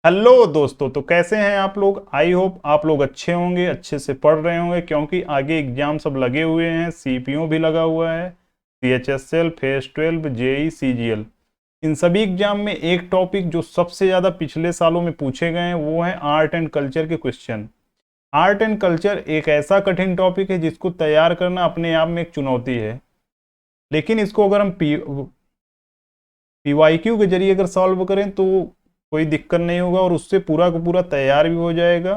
Hello दोस्तों, तो कैसे हैं आप लोग। आई होप आप लोग अच्छे होंगे, अच्छे से पढ़ रहे होंगे, क्योंकि आगे एग्जाम सब लगे हुए हैं। सीपीयू भी लगा हुआ है, सीएचएसएल, फेस 12, जेई, सीजीएल। इन सभी एग्जाम में एक टॉपिक जो सबसे ज़्यादा पिछले सालों में पूछे गए हैं वो है आर्ट एंड कल्चर के क्वेश्चन। आर्ट एंड कल्चर एक ऐसा कठिन टॉपिक है जिसको तैयार करना अपने आप में एक चुनौती है। लेकिन इसको अगर हम पीवाईक्यू के जरिए अगर सॉल्व करें तो कोई दिक्कत नहीं होगा और उससे पूरा का पूरा तैयार भी हो जाएगा।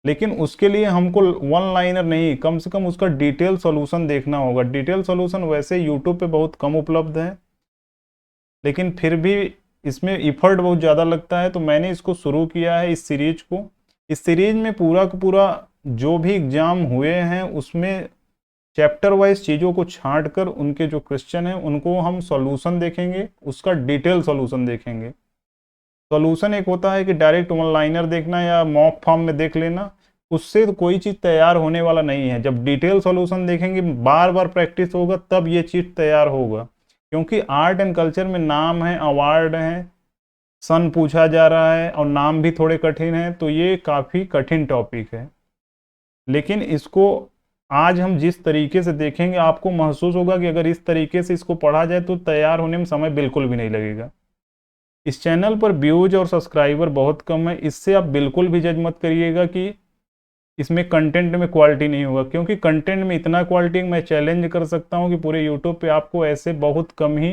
लेकिन उसके लिए हमको वन लाइनर नहीं, कम से कम उसका डिटेल सॉल्यूशन देखना होगा। डिटेल सॉल्यूशन वैसे यूट्यूब पे बहुत कम उपलब्ध है, लेकिन फिर भी इसमें इफर्ट बहुत ज़्यादा लगता है। तो मैंने इसको शुरू किया है, इस सीरीज को। इस सीरीज में पूरा का पूरा जो भी एग्जाम हुए हैं उसमें चैप्टर वाइज चीज़ों को छांट कर उनके जो क्वेश्चन हैं उनको हम सॉल्यूशन देखेंगे, उसका डिटेल सॉल्यूशन देखेंगे। सॉल्यूशन एक होता है कि डायरेक्ट वन लाइनर देखना या मॉक फॉर्म में देख लेना, उससे तो कोई चीज़ तैयार होने वाला नहीं है। जब डिटेल सॉल्यूशन देखेंगे, बार बार प्रैक्टिस होगा, तब ये चीज़ तैयार होगा। क्योंकि आर्ट एंड कल्चर में नाम है, अवार्ड है, सन पूछा जा रहा है और नाम भी थोड़े कठिन है, तो ये काफ़ी कठिन टॉपिक है। लेकिन इसको आज हम जिस तरीके से देखेंगे, आपको महसूस होगा कि अगर इस तरीके से इसको पढ़ा जाए तो तैयार होने में समय बिल्कुल भी नहीं लगेगा। इस चैनल पर व्यूज और सब्सक्राइबर बहुत कम है, इससे आप बिल्कुल भी जज मत करिएगा कि इसमें कंटेंट में क्वालिटी नहीं होगा, क्योंकि कंटेंट में इतना क्वालिटी मैं चैलेंज कर सकता हूं कि पूरे यूट्यूब पे आपको ऐसे बहुत कम ही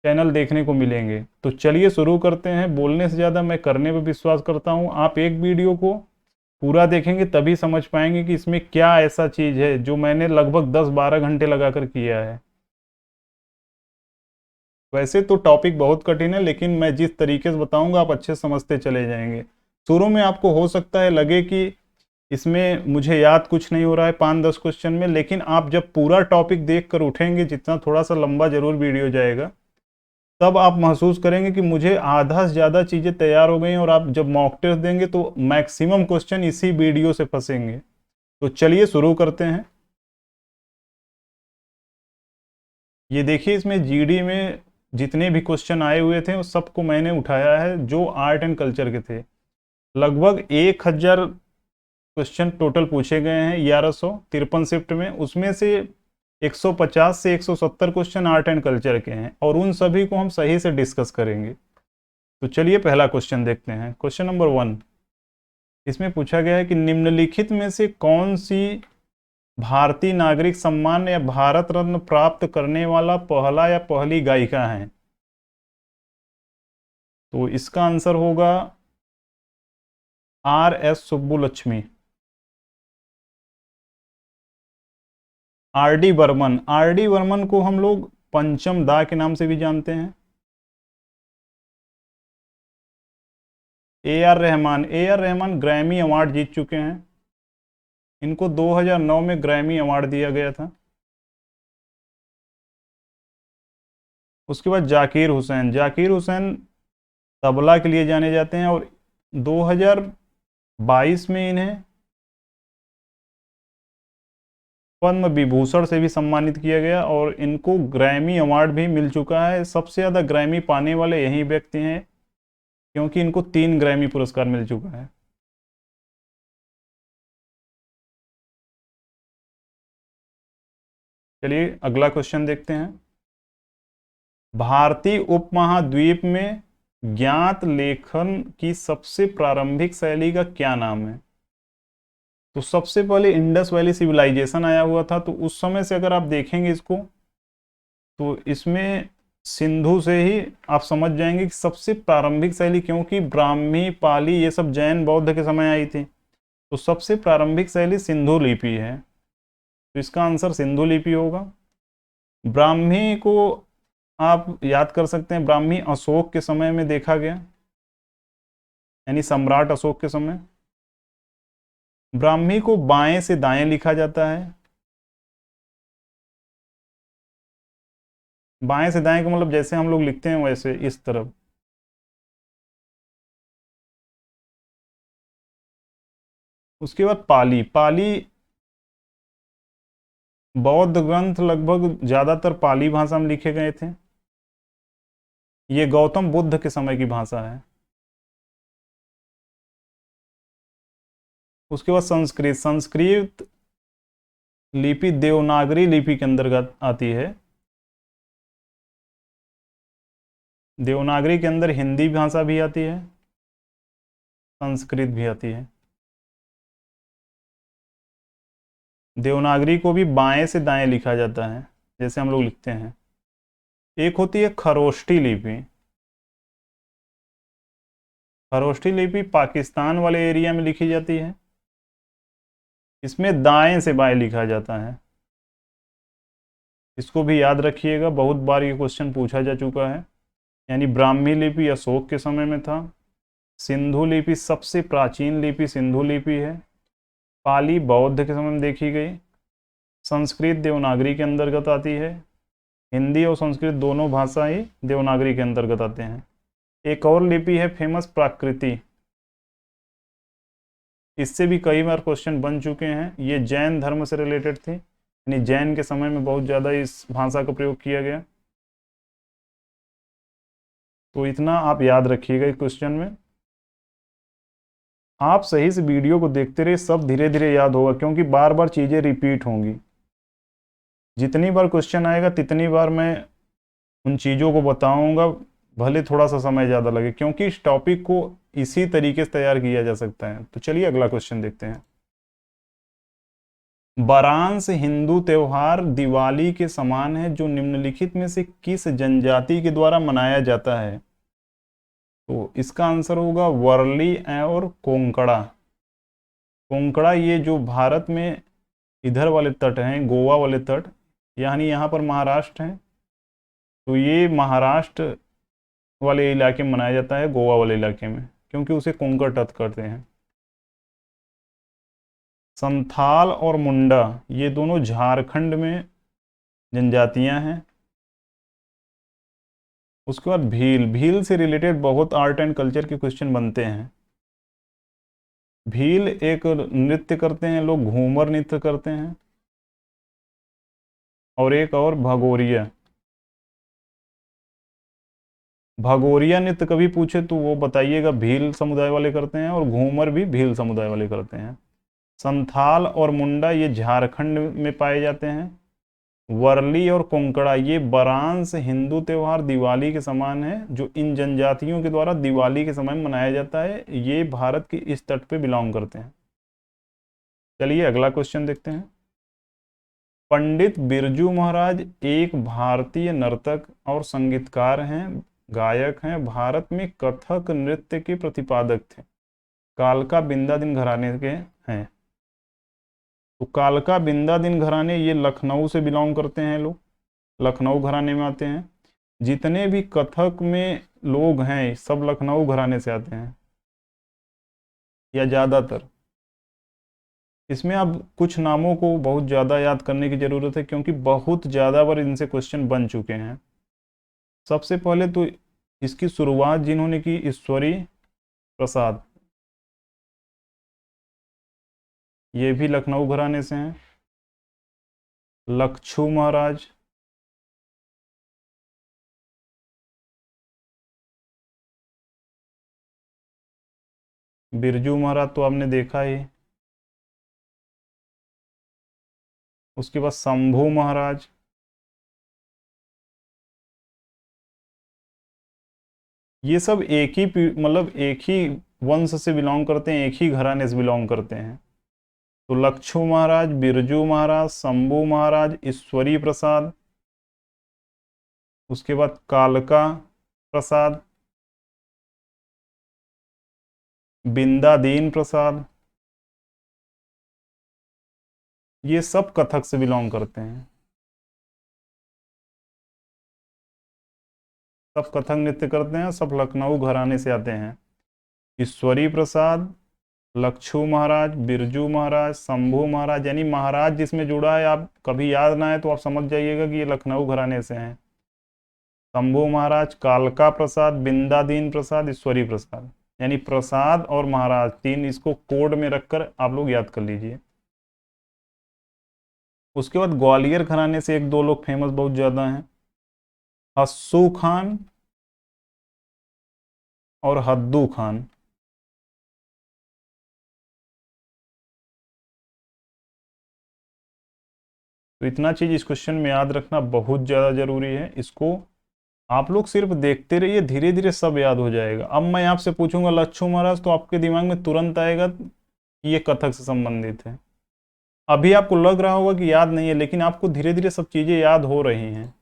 चैनल देखने को मिलेंगे। तो चलिए शुरू करते हैं। बोलने से ज़्यादा मैं करने पर विश्वास करता हूँ। आप एक वीडियो को पूरा देखेंगे तभी समझ पाएंगे कि इसमें क्या ऐसा चीज़ है जो मैंने लगभग 10-12 घंटे लगाकर किया है। वैसे तो टॉपिक बहुत कठिन है, लेकिन मैं जिस तरीके से बताऊंगा आप अच्छे समझते चले जाएंगे। शुरू में आपको हो सकता है लगे कि इसमें मुझे याद कुछ नहीं हो रहा है 5-10 क्वेश्चन में, लेकिन आप जब पूरा टॉपिक देख कर उठेंगे, जितना थोड़ा सा लंबा जरूर वीडियो जाएगा, तब आप महसूस करेंगे कि मुझे आधा से ज़्यादा चीज़ें तैयार हो गई हैं। और आप जब मॉक टेस्ट देंगे तो मैक्सिमम क्वेश्चन इसी वीडियो से फंसेंगे। तो चलिए शुरू करते हैं। ये देखिए, इसमें जीडी में जितने भी क्वेश्चन आए हुए थे उस सबको मैंने उठाया है जो आर्ट एंड कल्चर के थे। लगभग 1000 क्वेश्चन टोटल पूछे गए हैं 1153 शिफ्ट में। उसमें से 150 से 170 क्वेश्चन आर्ट एंड कल्चर के हैं और उन सभी को हम सही से डिस्कस करेंगे। तो चलिए पहला क्वेश्चन देखते हैं। क्वेश्चन नंबर 1, इसमें पूछा गया है कि निम्नलिखित में से कौन सी भारतीय नागरिक सम्मान या भारत रत्न प्राप्त करने वाला पहला या पहली गायिका है। तो इसका आंसर होगा RS Subbulakshmi. R D Burman को हम लोग पंचम दा के नाम से भी जानते हैं। A R Rahman Grammy award जीत चुके हैं। इनको 2009 में ग्रैमी अवार्ड दिया गया था। उसके बाद जाकिर हुसैन तबला के लिए जाने जाते हैं और 2022 में इन्हें पद्म विभूषण से भी सम्मानित किया गया और इनको ग्रैमी अवार्ड भी मिल चुका है। सबसे ज़्यादा ग्रैमी पाने वाले यही व्यक्ति हैं, क्योंकि इनको 3 ग्रैमी पुरस्कार मिल चुका है। चलिए अगला क्वेश्चन देखते हैं। भारतीय उपमहाद्वीप में ज्ञात लेखन की सबसे प्रारंभिक शैली का क्या नाम है। तो सबसे पहले इंडस वैली सिविलाइजेशन आया हुआ था, तो उस समय से अगर आप देखेंगे इसको, तो इसमें सिंधु से ही आप समझ जाएंगे कि सबसे प्रारंभिक शैली, क्योंकि ब्राह्मी पाली ये सब जैन बौद्ध के समय आई थी, तो सबसे प्रारंभिक शैली सिंधु लिपि है। तो इसका आंसर सिंधु लिपि होगा। ब्राह्मी को आप याद कर सकते हैं, ब्राह्मी अशोक के समय में देखा गया, यानी सम्राट अशोक के समय। ब्राह्मी को बाएं से दाएं लिखा जाता है। बाएं से दाएं का मतलब जैसे हम लोग लिखते हैं वैसे इस तरफ। उसके बाद पाली। पाली बौद्ध ग्रंथ लगभग ज्यादातर पाली भाषा में लिखे गए थे। ये गौतम बुद्ध के समय की भाषा है। उसके बाद संस्कृत। संस्कृत लिपि देवनागरी लिपि के अंतर्गत आती है। देवनागरी के अंदर हिंदी भाषा भी आती है, संस्कृत भी आती है। देवनागरी को भी बाएं से दाएं लिखा जाता है, जैसे हम लोग लिखते हैं। एक होती है खरोष्ठी लिपि। खरोष्ठी लिपि पाकिस्तान वाले एरिया में लिखी जाती है। इसमें दाएं से बाएं लिखा जाता है। इसको भी याद रखिएगा, बहुत बार ये क्वेश्चन पूछा जा चुका है। यानी ब्राह्मी लिपि अशोक के समय में था। सिंधु लिपि सबसे प्राचीन लिपि सिंधु लिपि है। पाली बौद्ध के समय में देखी गई। संस्कृत देवनागरी के अंतर्गत आती है। हिंदी और संस्कृत दोनों भाषाएं देवनागरी के अंतर्गत आते हैं। एक और लिपि है फेमस प्राकृति। इससे भी कई बार क्वेश्चन बन चुके हैं। ये जैन धर्म से रिलेटेड थी, यानी जैन के समय में बहुत ज़्यादा इस भाषा का प्रयोग किया गया। तो इतना आप याद रखिएगा इस क्वेश्चन में। आप सही से वीडियो को देखते रहिए, सब धीरे धीरे याद होगा, क्योंकि बार बार चीज़ें रिपीट होंगी। जितनी बार क्वेश्चन आएगा तितनी बार मैं उन चीज़ों को बताऊंगा, भले थोड़ा सा समय ज़्यादा लगे, क्योंकि इस टॉपिक को इसी तरीके से तैयार किया जा सकता है। तो चलिए अगला क्वेश्चन देखते हैं। वारांश हिंदू त्योहार दिवाली के समान है, जो निम्नलिखित में से किस जनजाति के द्वारा मनाया जाता है? तो इसका आंसर होगा वर्ली और कोंकड़ा। कोंकड़ा ये जो भारत में इधर वाले तट हैं, गोवा वाले तट, यानी यहाँ पर महाराष्ट्र है, तो ये महाराष्ट्र वाले इलाके में मनाया जाता है, गोवा वाले इलाके में, क्योंकि उसे कोंकण तट करते हैं। संथाल और मुंडा ये दोनों झारखंड में जनजातियां हैं। उसके बाद भील। भील से रिलेटेड बहुत आर्ट एंड कल्चर के क्वेश्चन बनते हैं। भील एक नृत्य करते हैं लोग, घूमर नृत्य करते हैं। और एक और भगोरिया। भगोरिया नृत्य कभी पूछे तो वो बताइएगा, भील समुदाय वाले करते हैं, और घूमर भी भील समुदाय वाले करते हैं। संथाल और मुंडा ये झारखंड में पाए जाते हैं। वर्ली और कोंकड़ा ये वारांश हिंदू त्योहार दिवाली के समान है, जो इन जनजातियों के द्वारा दिवाली के समय में मनाया जाता है। ये भारत के इस तट पे बिलोंग करते हैं। चलिए अगला क्वेश्चन देखते हैं। पंडित बिरजू महाराज एक भारतीय नर्तक और संगीतकार हैं, गायक हैं। भारत में कथक नृत्य के प्रतिपादक थे। कालका बिंदादिन घराने के हैं। तो कालका बिंदादिन घराने ये लखनऊ से बिलोंग करते हैं लोग, लखनऊ घराने में आते हैं। जितने भी कथक में लोग हैं सब लखनऊ घराने से आते हैं, या ज़्यादातर। इसमें अब कुछ नामों को बहुत ज़्यादा याद करने की ज़रूरत है, क्योंकि बहुत ज़्यादा बार इनसे क्वेश्चन बन चुके हैं। सबसे पहले तो इसकी शुरुआत जिन्होंने की, ईश्वरी प्रसाद, ये भी लखनऊ घराने से हैं। लक्षू महाराज, बिरजू महाराज तो आपने देखा ही। उसके बाद शंभू महाराज, ये सब एक ही मतलब एक ही वंश से बिलोंग करते हैं, एक ही घराने से बिलोंग करते हैं। तो लक्षू महाराज, बिरजू महाराज, शंभू महाराज, ईश्वरी प्रसाद, उसके बाद कालका प्रसाद, बिंदादीन प्रसाद, ये सब कथक से बिलोंग करते हैं। सब कथक नृत्य करते हैं, सब लखनऊ घराने से आते हैं। ईश्वरी प्रसाद, लक्षू महाराज, बिरजू महाराज, शंभू महाराज, यानी महाराज जिसमें जुड़ा है, आप कभी याद ना है तो आप समझ जाइएगा कि ये लखनऊ घराने से हैं। शंभू महाराज, कालका प्रसाद, बिंदादीन प्रसाद, ईश्वरी प्रसाद, यानी प्रसाद और महाराज तीन, इसको कोड में रखकर आप लोग याद कर लीजिए। उसके बाद ग्वालियर घराने से एक दो लोग फेमस बहुत ज़्यादा हैं, हस्सू खान और हद्दू खान। तो इतना चीज इस क्वेश्चन में याद रखना बहुत ज्यादा जरूरी है। इसको आप लोग सिर्फ देखते रहिए, धीरे धीरे सब याद हो जाएगा। अब मैं आपसे पूछूंगा लच्छू महाराज, तो आपके दिमाग में तुरंत आएगा कि ये कथक से संबंधित है। अभी आपको लग रहा होगा कि याद नहीं है, लेकिन आपको धीरे धीरे सब चीजें याद हो रही हैं।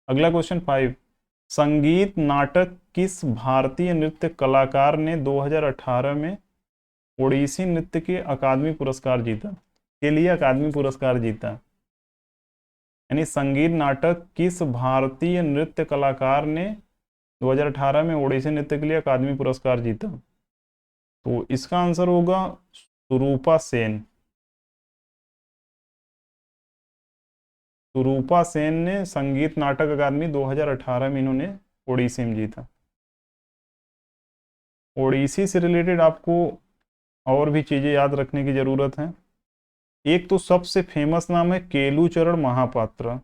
अगला क्वेश्चन 5, संगीत नाटक किस भारतीय नृत्य कलाकार ने 2018 में ओडिसी नृत्य के अकादमी पुरस्कार जीता, के लिए अकादमी पुरस्कार जीता? यानी संगीत नाटक किस भारतीय नृत्य कलाकार ने 2018 में ओडिसी नृत्य के लिए अकादमी पुरस्कार जीता? तो इसका आंसर होगा सुरूपा सेन। सुरूपा सेन ने संगीत नाटक अकादमी 2018 में इन्होंने ओडिसी में जीता। ओडिसी से रिलेटेड आपको और भी चीजें याद रखने की जरूरत है। एक तो सबसे फेमस नाम है केलुचरण महापात्र।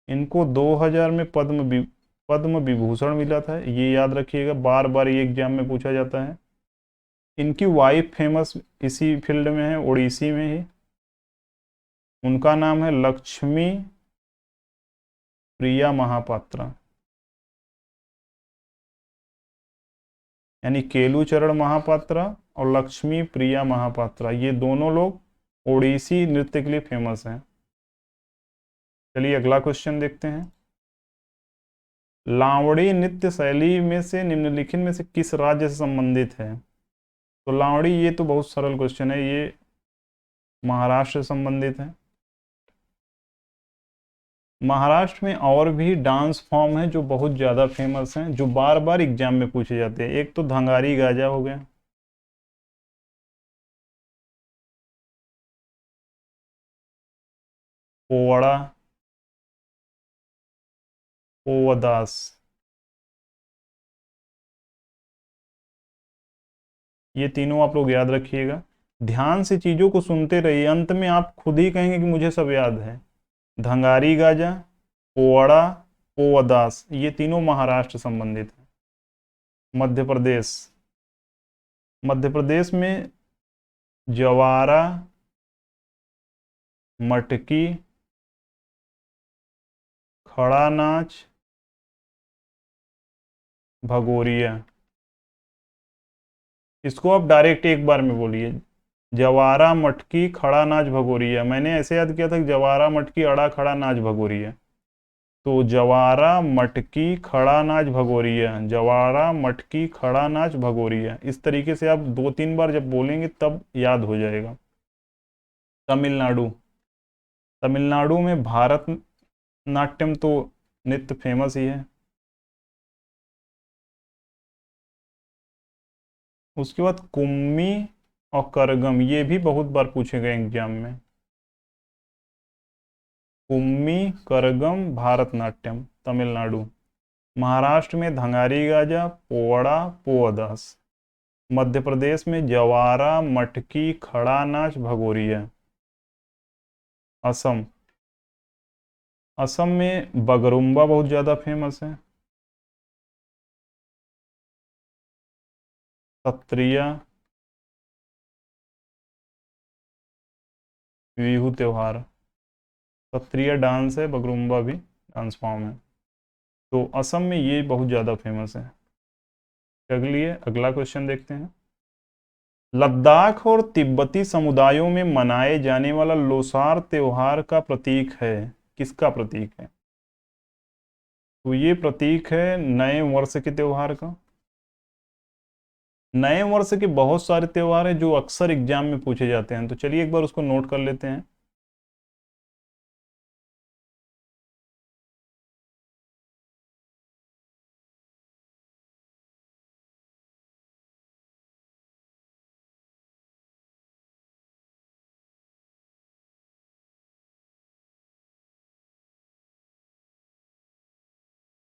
इनको 2000 में पद्म विभूषण मिला था, ये याद रखिएगा, बार बार ये एग्जाम में पूछा जाता है। इनकी वाइफ फेमस इसी फील्ड में है, ओडिसी में ही। उनका नाम है लक्ष्मी प्रिया महापात्रा। यानी केलुचरण महापात्रा और लक्ष्मी प्रिया महापात्रा, ये दोनों लोग ओडिसी नृत्य के लिए फेमस हैं। चलिए अगला क्वेश्चन देखते हैं। लावड़ी नृत्य शैली में से निम्नलिखित में से किस राज्य से संबंधित है? तो लावड़ी, ये तो बहुत सरल क्वेश्चन है, ये महाराष्ट्र से संबंधित है। महाराष्ट्र में और भी डांस फॉर्म है जो बहुत ज़्यादा फेमस हैं, जो बार बार एग्जाम में पूछे जाते हैं। एक तो धंगारी गाजा हो गया, पोवाड़ा, पोवदास, ये तीनों आप लोग याद रखिएगा। ध्यान से चीज़ों को सुनते रहिए, अंत में आप खुद ही कहेंगे कि मुझे सब याद है। धंगारी गाजा, पोवाड़ा, पोवदास, ये तीनों महाराष्ट्र संबंधित है। मध्य प्रदेश, मध्य प्रदेश में जवारा, मटकी, खड़ा नाच, भगोरिया। इसको आप डायरेक्ट एक बार में बोलिए, जवारा, मटकी, खड़ा नाच, भगोरिया। मैंने ऐसे याद किया था कि जवारा, मटकी, अड़ा, खड़ा नाच, भगोरिया। तो जवारा, मटकी, खड़ा नाच, भगोरिया, जवारा, मटकी, खड़ा नाच, भगोरिया। इस तरीके से आप 2-3 बार जब बोलेंगे तब याद हो जाएगा। तमिलनाडु, तमिलनाडु में भारत नाट्यम तो नृत्य फेमस ही है। उसके बाद कुम्मी और करगम, ये भी बहुत बार पूछे गए एग्जाम में। कुम्मी, करगम, भारतनाट्यम, तमिलनाडु। महाराष्ट्र में धंगारी गाजा, पोवाड़ा, पोवदास। मध्य प्रदेश में जवारा, मटकी, खड़ा नाच, भगोरिया। असम, असम में बगरुम्बा बहुत ज़्यादा फेमस है। सत्रिया, बिहू त्योहार। सत्रिया डांस है, बगरुम्बा भी डांस फॉर्म है। तो असम में ये बहुत ज़्यादा फेमस है। चलिए अगला क्वेश्चन देखते हैं। लद्दाख और तिब्बती समुदायों में मनाए जाने वाला लोसार त्योहार का प्रतीक है, किसका प्रतीक है? तो ये प्रतीक है नए वर्ष के त्योहार का। नए वर्ष के बहुत सारे त्योहार हैं जो अक्सर एग्जाम में पूछे जाते हैं, तो चलिए एक बार उसको नोट कर लेते हैं।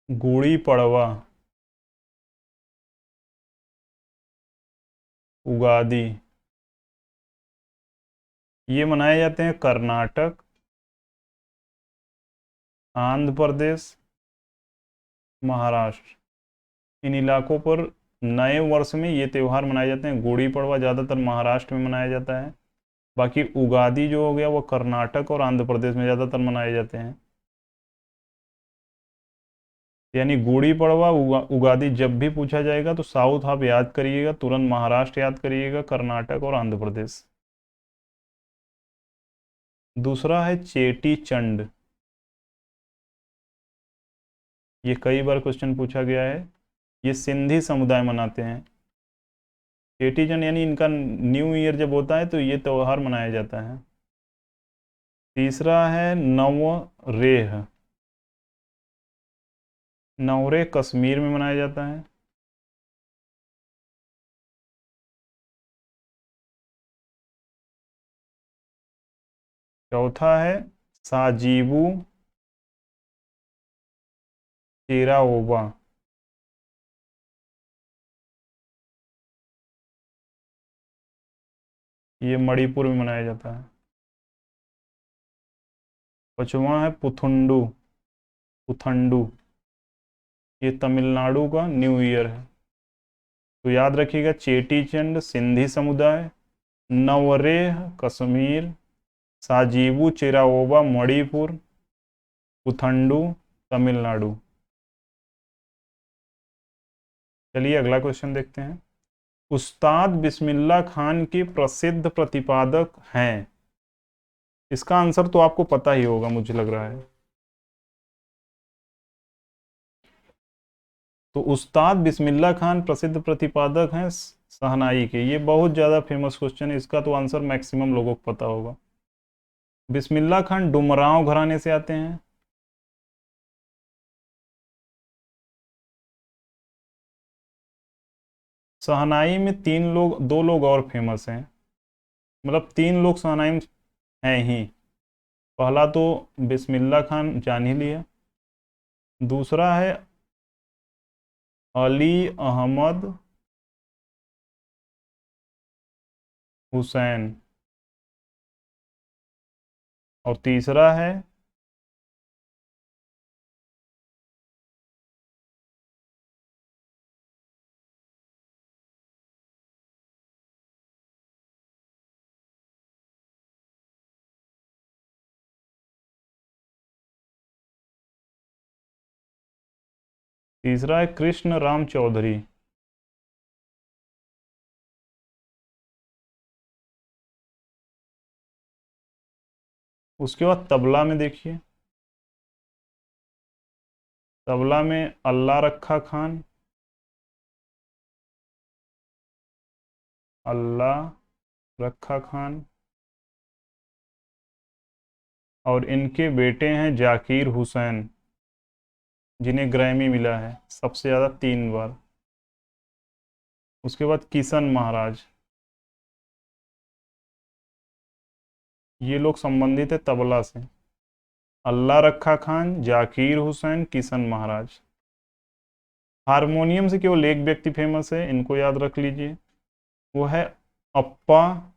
गुड़ी पड़वा, उगादी, ये मनाए जाते हैं कर्नाटक, आंध्र प्रदेश, महाराष्ट्र। इन इलाकों पर नए वर्ष में ये त्यौहार मनाए जाते हैं। गुड़ी पड़वा ज़्यादातर महाराष्ट्र में मनाया जाता है। बाकी उगादि जो हो गया वो कर्नाटक और आंध्र प्रदेश में ज़्यादातर मनाए जाते हैं। यानी गुड़ी पड़वा उगादि जब भी पूछा जाएगा तो साउथ आप याद करिएगा, तुरंत महाराष्ट्र याद करिएगा, कर्नाटक और आंध्र प्रदेश। दूसरा है चेटी चंड। ये कई बार क्वेश्चन पूछा गया है। ये सिंधी समुदाय मनाते हैं। चेटी चंड यानी इनका न्यू ईयर जब होता है तो ये त्यौहार मनाया जाता है। तीसरा है नवरेह। नवरेह कश्मीर में मनाया जाता है। चौथा है साजीबू चेराओबा। ये मणिपुर में मनाया जाता है। पांचवा है पुथुंडू। पुथंडू ये तमिलनाडु का न्यू ईयर है। तो याद रखिएगा, चेटी चंड सिंधी समुदाय, नवरेह कश्मीर, साजीबू चेराओबा मणिपुर, पुथंडू तमिलनाडु। चलिए अगला क्वेश्चन देखते हैं। उस्ताद बिस्मिल्लाह खान के प्रसिद्ध प्रतिपादक हैं। इसका आंसर तो आपको पता ही होगा मुझे लग रहा है। तो उस्ताद बिस्मिल्लाह खान प्रसिद्ध प्रतिपादक हैं शहनाई के। ये बहुत ज़्यादा फेमस क्वेश्चन है, इसका तो आंसर मैक्सिमम लोगों को पता होगा। बिस्मिल्लाह खान डुमरांव घराने से आते हैं। शहनाई में दो लोग और फेमस हैं, मतलब तीन लोग शहनाई में हैं ही। पहला तो बिस्मिल्लाह खान जान ही लिया, दूसरा है अली अहमद हुसैन, और तीसरा है कृष्ण राम चौधरी। उसके बाद तबला में देखिए, तबला में अल्लाह रखा खान, अल्लाह रखा खान, और इनके बेटे हैं जाकिर हुसैन, जिन्हें ग्रैमी मिला है सबसे ज़्यादा 3 बार। उसके बाद किशन महाराज। ये लोग संबंधित है तबला से। अल्लाह रखा खान, जाकिर हुसैन, किशन महाराज। हारमोनियम से केवल एक व्यक्ति फेमस है, इनको याद रख लीजिए, वो है अप्पा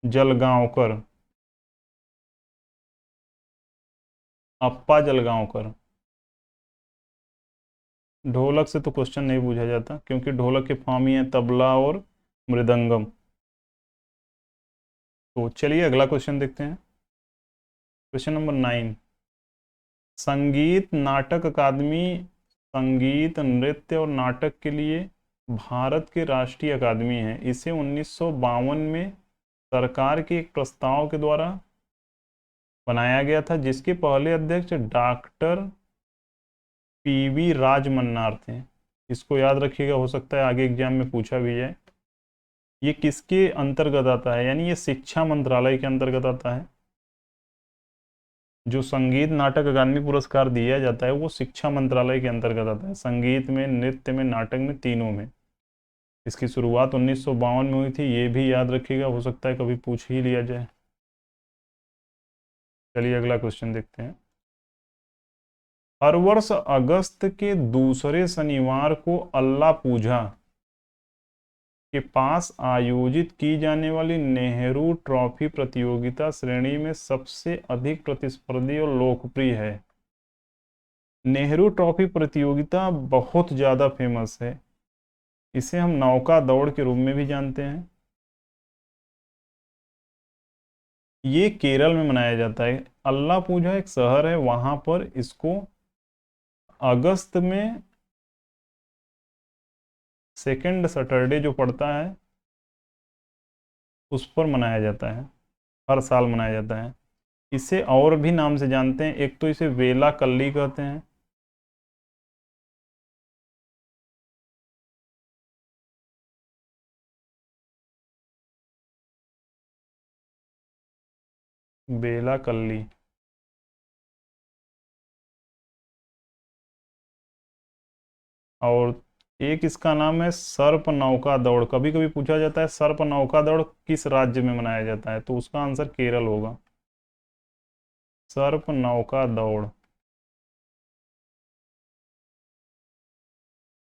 जलगांवकर। अप्पा जलगांवकर। ढोलक से तो क्वेश्चन नहीं पूछा जाता, क्योंकि ढोलक के फॉर्म ही है तबला और मृदंगम। तो चलिए अगला क्वेश्चन देखते हैं। Question number 9। संगीत नाटक अकादमी संगीत नृत्य और नाटक के लिए भारत के राष्ट्रीय अकादमी है। इसे 1952 में सरकार के एक प्रस्ताव के द्वारा बनाया गया था, जिसके पहले अध्यक्ष डॉक्टर पीवी राजमन्नार थे। इसको याद रखिएगा, हो सकता है आगे एग्जाम में पूछा भी जाए। ये किसके अंतर्गत आता है, यानी ये शिक्षा मंत्रालय के अंतर्गत आता है। जो संगीत नाटक अकादमी पुरस्कार दिया जाता है वो शिक्षा मंत्रालय के अंतर्गत आता है। संगीत में, नृत्य में, नाटक में, तीनों में। इसकी शुरुआत 1952 में हुई थी, ये भी याद रखिएगा, हो सकता है कभी पूछ ही लिया जाए। चलिए अगला क्वेश्चन देखते हैं। हर वर्ष अगस्त के दूसरे शनिवार को अल्लाह पूजा के पास आयोजित की जाने वाली नेहरू ट्रॉफी प्रतियोगिता श्रेणी में सबसे अधिक प्रतिस्पर्धी और लोकप्रिय है। नेहरू ट्रॉफी प्रतियोगिता बहुत ज़्यादा फेमस है। इसे हम नौका दौड़ के रूप में भी जानते हैं। ये केरल में मनाया जाता है। अल्लापुझा एक शहर है, वहां पर इसको अगस्त में सेकेंड सैटरडे जो पड़ता है उस पर मनाया जाता है। हर साल मनाया जाता है। इसे और भी नाम से जानते हैं। एक तो इसे वेला कल्ली कहते हैं। बेला कल्ली। और एक इसका नाम है सर्प नौका दौड़। कभी कभी पूछा जाता है सर्प नौका दौड़ किस राज्य में मनाया जाता है, तो उसका आंसर केरल होगा। सर्प नौका दौड़।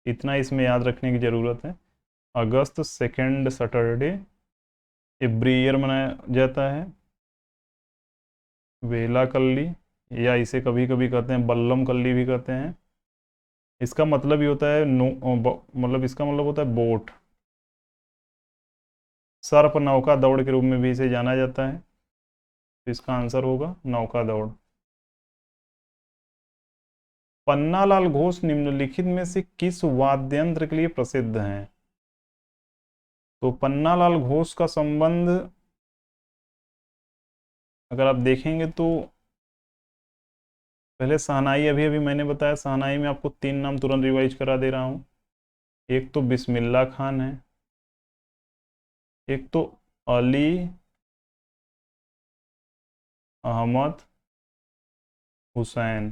इतना इसमें याद रखने की जरूरत है। अगस्त सेकेंड सैटरडे एवरी ईयर मनाया जाता है। वेला कल्ली, या इसे कभी कभी कहते हैं बल्लम कल्ली भी कहते हैं। इसका मतलब ही होता है मतलब इसका मतलब होता है बोट। सर्प नौका दौड़ के रूप में भी इसे जाना जाता है। तो इसका आंसर होगा नौका दौड़। पन्नालाल घोष निम्नलिखित में से किस वाद्यंत्र के लिए प्रसिद्ध हैं? तो पन्नालाल घोष का संबंध अगर आप देखेंगे तो पहले शहनाई, अभी अभी मैंने बताया शहनाई में आपको तीन नाम तुरंत रिवाइज करा दे रहा हूं। एक तो बिस्मिल्लाह खान है, एक तो अली अहमद हुसैन,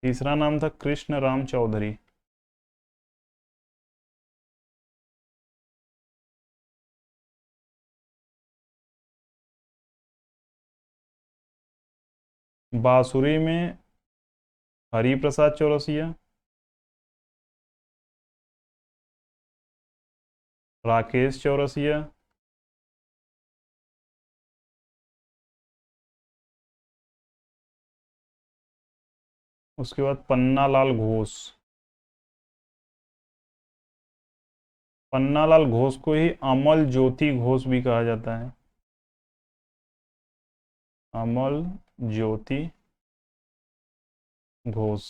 तीसरा नाम था कृष्ण राम चौधरी। बांसुरी में हरि प्रसाद चौरसिया, राकेश चौरसिया, उसके बाद पन्नालाल घोष। पन्नालाल घोष को ही अमल ज्योति घोष भी कहा जाता है। अमल ज्योति घोष।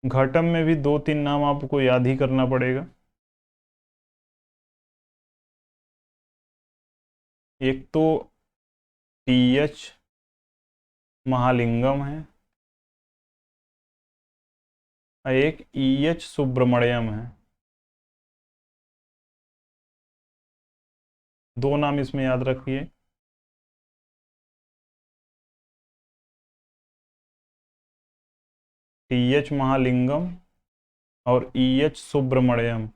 घटम में भी दो तीन नाम आपको याद ही करना पड़ेगा। एक तो टीएच महालिंगम है, और एक ईएच सुब्रमण्यम है। दो नाम इसमें याद रखिए। टीएच महालिंगम और ईएच सुब्रमण्यम।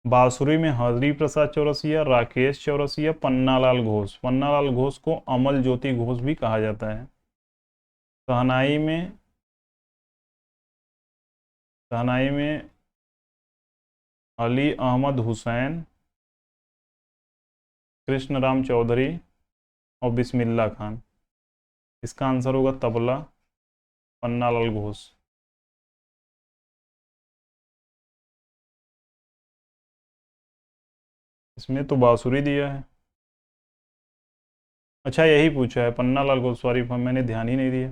बांसुरी में हरि प्रसाद चौरसिया, राकेश चौरसिया, पन्नालाल घोष। पन्नालाल घोष को अमल ज्योति घोष भी कहा जाता है। शहनाई में शहनाई में अली अहमद हुसैन, कृष्ण राम चौधरी और बिस्मिल्लाह खान। इसका आंसर होगा तबला पन्नालाल घोष। इसमें तो बांसुरी दिया है। अच्छा, यही पूछा है पन्नालाल घोष, सॉरी मैंने ध्यान ही नहीं दिया।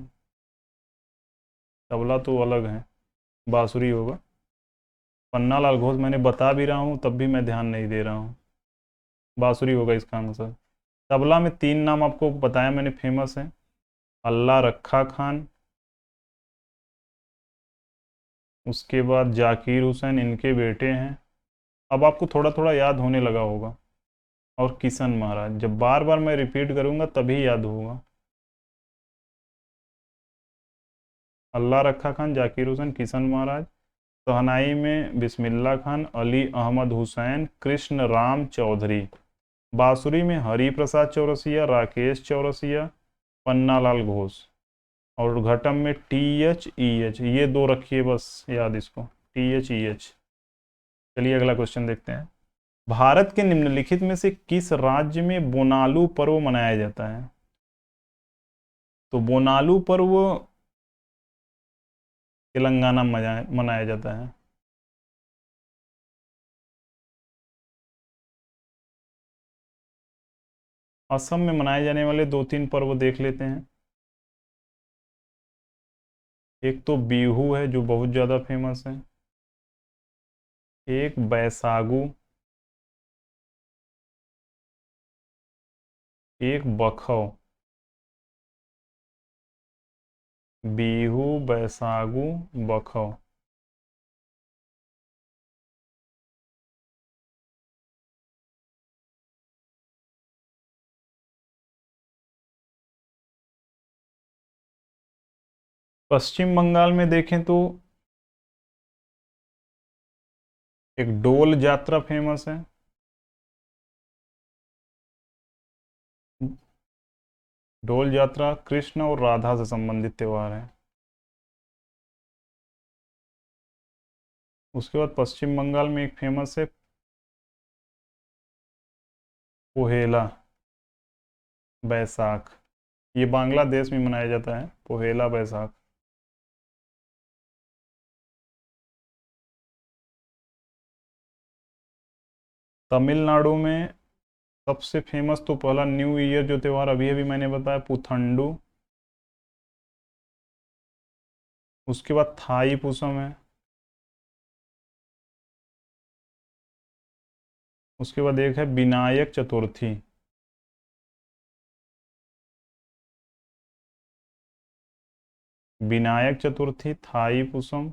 तबला तो अलग है, बांसुरी होगा। पन्नालाल घोष मैंने बता भी रहा हूँ तब भी मैं ध्यान नहीं दे रहा हूँ। बांसुरी होगा इसका आंसर। तबला में तीन नाम आपको बताया मैंने फेमस है। अल्लाह रखा खान, उसके बाद जाकिर हुसैन, इनके बेटे हैं। अब आपको थोड़ा थोड़ा याद होने लगा होगा। और किशन महाराज, जब बार बार मैं रिपीट करूंगा तभी याद होगा। अल्लाह रखा खान, जाकिर हुसैन, किशन महाराज। शहनाई में बिस्मिल्लाह खान, अली अहमद हुसैन, कृष्ण राम चौधरी। बांसुरी में हरि प्रसाद चौरसिया, राकेश चौरसिया, पन्नालाल घोष। और घटम में टी एच ई एच। ये दो रखिए बस याद इसको, टी एच ई एच। चलिए अगला क्वेश्चन देखते हैं। भारत के निम्नलिखित में से किस राज्य में बोनालू पर्व मनाया जाता है? तो बोनालू पर्व तेलंगाना में मनाया जाता है। असम में मनाए जाने वाले दो तीन पर्व देख लेते हैं। एक तो बिहू है जो बहुत ज़्यादा फेमस है, एक बैसागु, एक बखौ। बिहू, बैसागु, बखौ। पश्चिम बंगाल में देखें तो एक डोल यात्रा फेमस है। डोल यात्रा कृष्ण और राधा से संबंधित त्योहार है। उसके बाद पश्चिम बंगाल में एक फेमस है पोहेला बैसाख। ये बांग्लादेश में मनाया जाता है पोहेला बैसाख। तमिलनाडु में सबसे फेमस तो पहला न्यू ईयर जो त्यौहार अभी अभी मैंने बताया पुथंडू। उसके बाद थाई पुसम है। उसके बाद एक है विनायक चतुर्थी। विनायक चतुर्थी, थाई पुसम।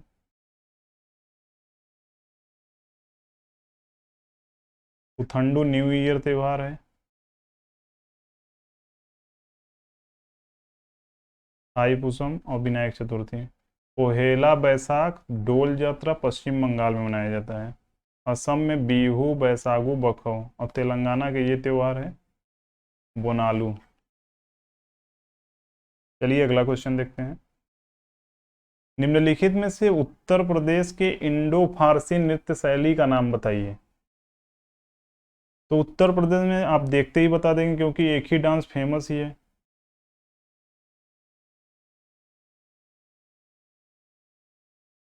पुथंडू न्यू ईयर त्यौहार है। थाई पुसम और विनायक चतुर्थी। पोहेला बैसाख डोल यात्रा पश्चिम बंगाल में मनाया जाता है। असम में बिहू, बैसागु, बखौ। और तेलंगाना के ये त्यौहार है बोनालू। चलिए अगला क्वेश्चन देखते हैं। निम्नलिखित में से उत्तर प्रदेश के इंडो फारसी नृत्य शैली का नाम बताइए। तो उत्तर प्रदेश में आप देखते ही बता देंगे क्योंकि एक ही डांस फेमस ही है।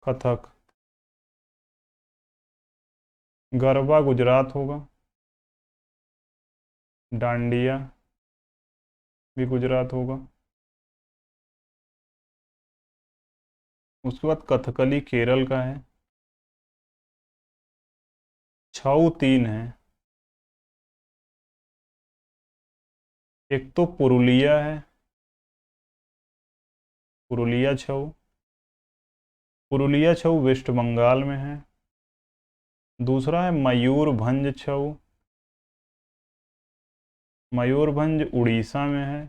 कथक। गरबा गुजरात होगा। डांडिया भी गुजरात होगा। उसके बाद कथकली केरल का है। छऊ तीन है। एक तो पुरुलिया है, पुरुलिया छऊ। पुरुलिया छऊ वेस्ट बंगाल में है। दूसरा है मयूरभंज छऊ। मयूरभंज उड़ीसा में है।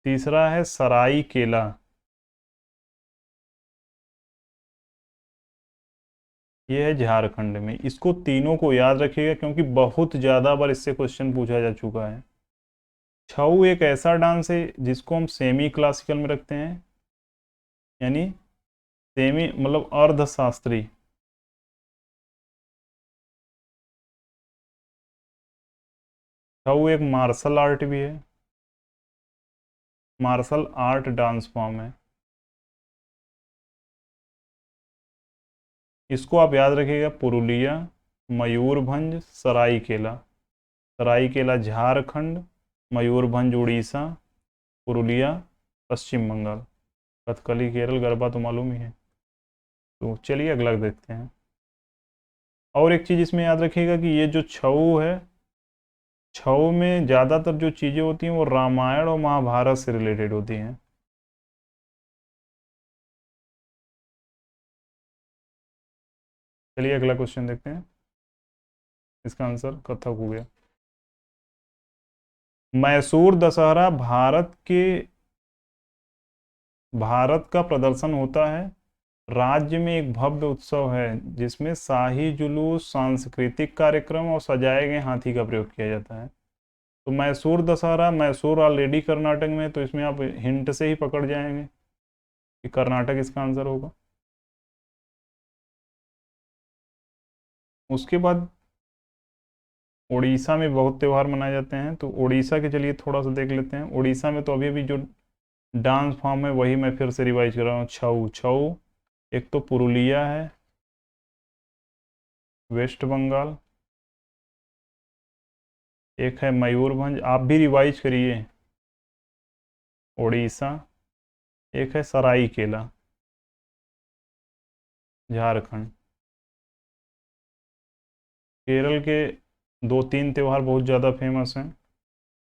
तीसरा है सराई केला। ये है झारखंड में। इसको तीनों को याद रखिएगा क्योंकि बहुत ज़्यादा बार इससे क्वेश्चन पूछा जा चुका है। छऊ एक ऐसा डांस है जिसको हम सेमी क्लासिकल में रखते हैं, यानी सेमी मतलब अर्धशास्त्रीय। छऊ एक मार्शल आर्ट भी है, मार्शल आर्ट डांस फॉर्म है। इसको आप याद रखिएगा पुरुलिया, मयूरभंज, सरायकेला। सरायकेला झारखंड, मयूरभंज उड़ीसा, पुरुलिया पश्चिम बंगाल। कथकली केरल, गरबा तो मालूम ही है। तो चलिए अगला देखते हैं। और एक चीज़ इसमें याद रखिएगा कि ये जो छऊ है, छऊ में ज़्यादातर जो चीज़ें होती हैं वो रामायण और महाभारत से रिलेटेड होती हैं। चलिए अगला क्वेश्चन देखते हैं। इसका आंसर कथक हो गया। मैसूर दशहरा भारत का प्रदर्शन होता है। राज्य में एक भव्य उत्सव है जिसमें शाही जुलूस, सांस्कृतिक कार्यक्रम और सजाए गए हाथी का प्रयोग किया जाता है। तो मैसूर दशहरा, मैसूर ऑलरेडी कर्नाटक में है, तो इसमें आप हिंट से ही पकड़ जाएंगे कि कर्नाटक इसका आंसर होगा। उसके बाद उड़ीसा में बहुत त्यौहार मनाए जाते हैं, तो उड़ीसा के चलिए थोड़ा सा देख लेते हैं। उड़ीसा में तो अभी अभी जो डांस फॉर्म है वही मैं फिर से रिवाइज कर रहा हूँ। छऊ छऊ एक तो पुरुलिया है, वेस्ट बंगाल, एक है मयूरभंज, आप भी रिवाइज करिए, उड़ीसा, एक है सराईकेला, झारखंड। केरल के दो तीन त्यौहार बहुत ज़्यादा फेमस हैं,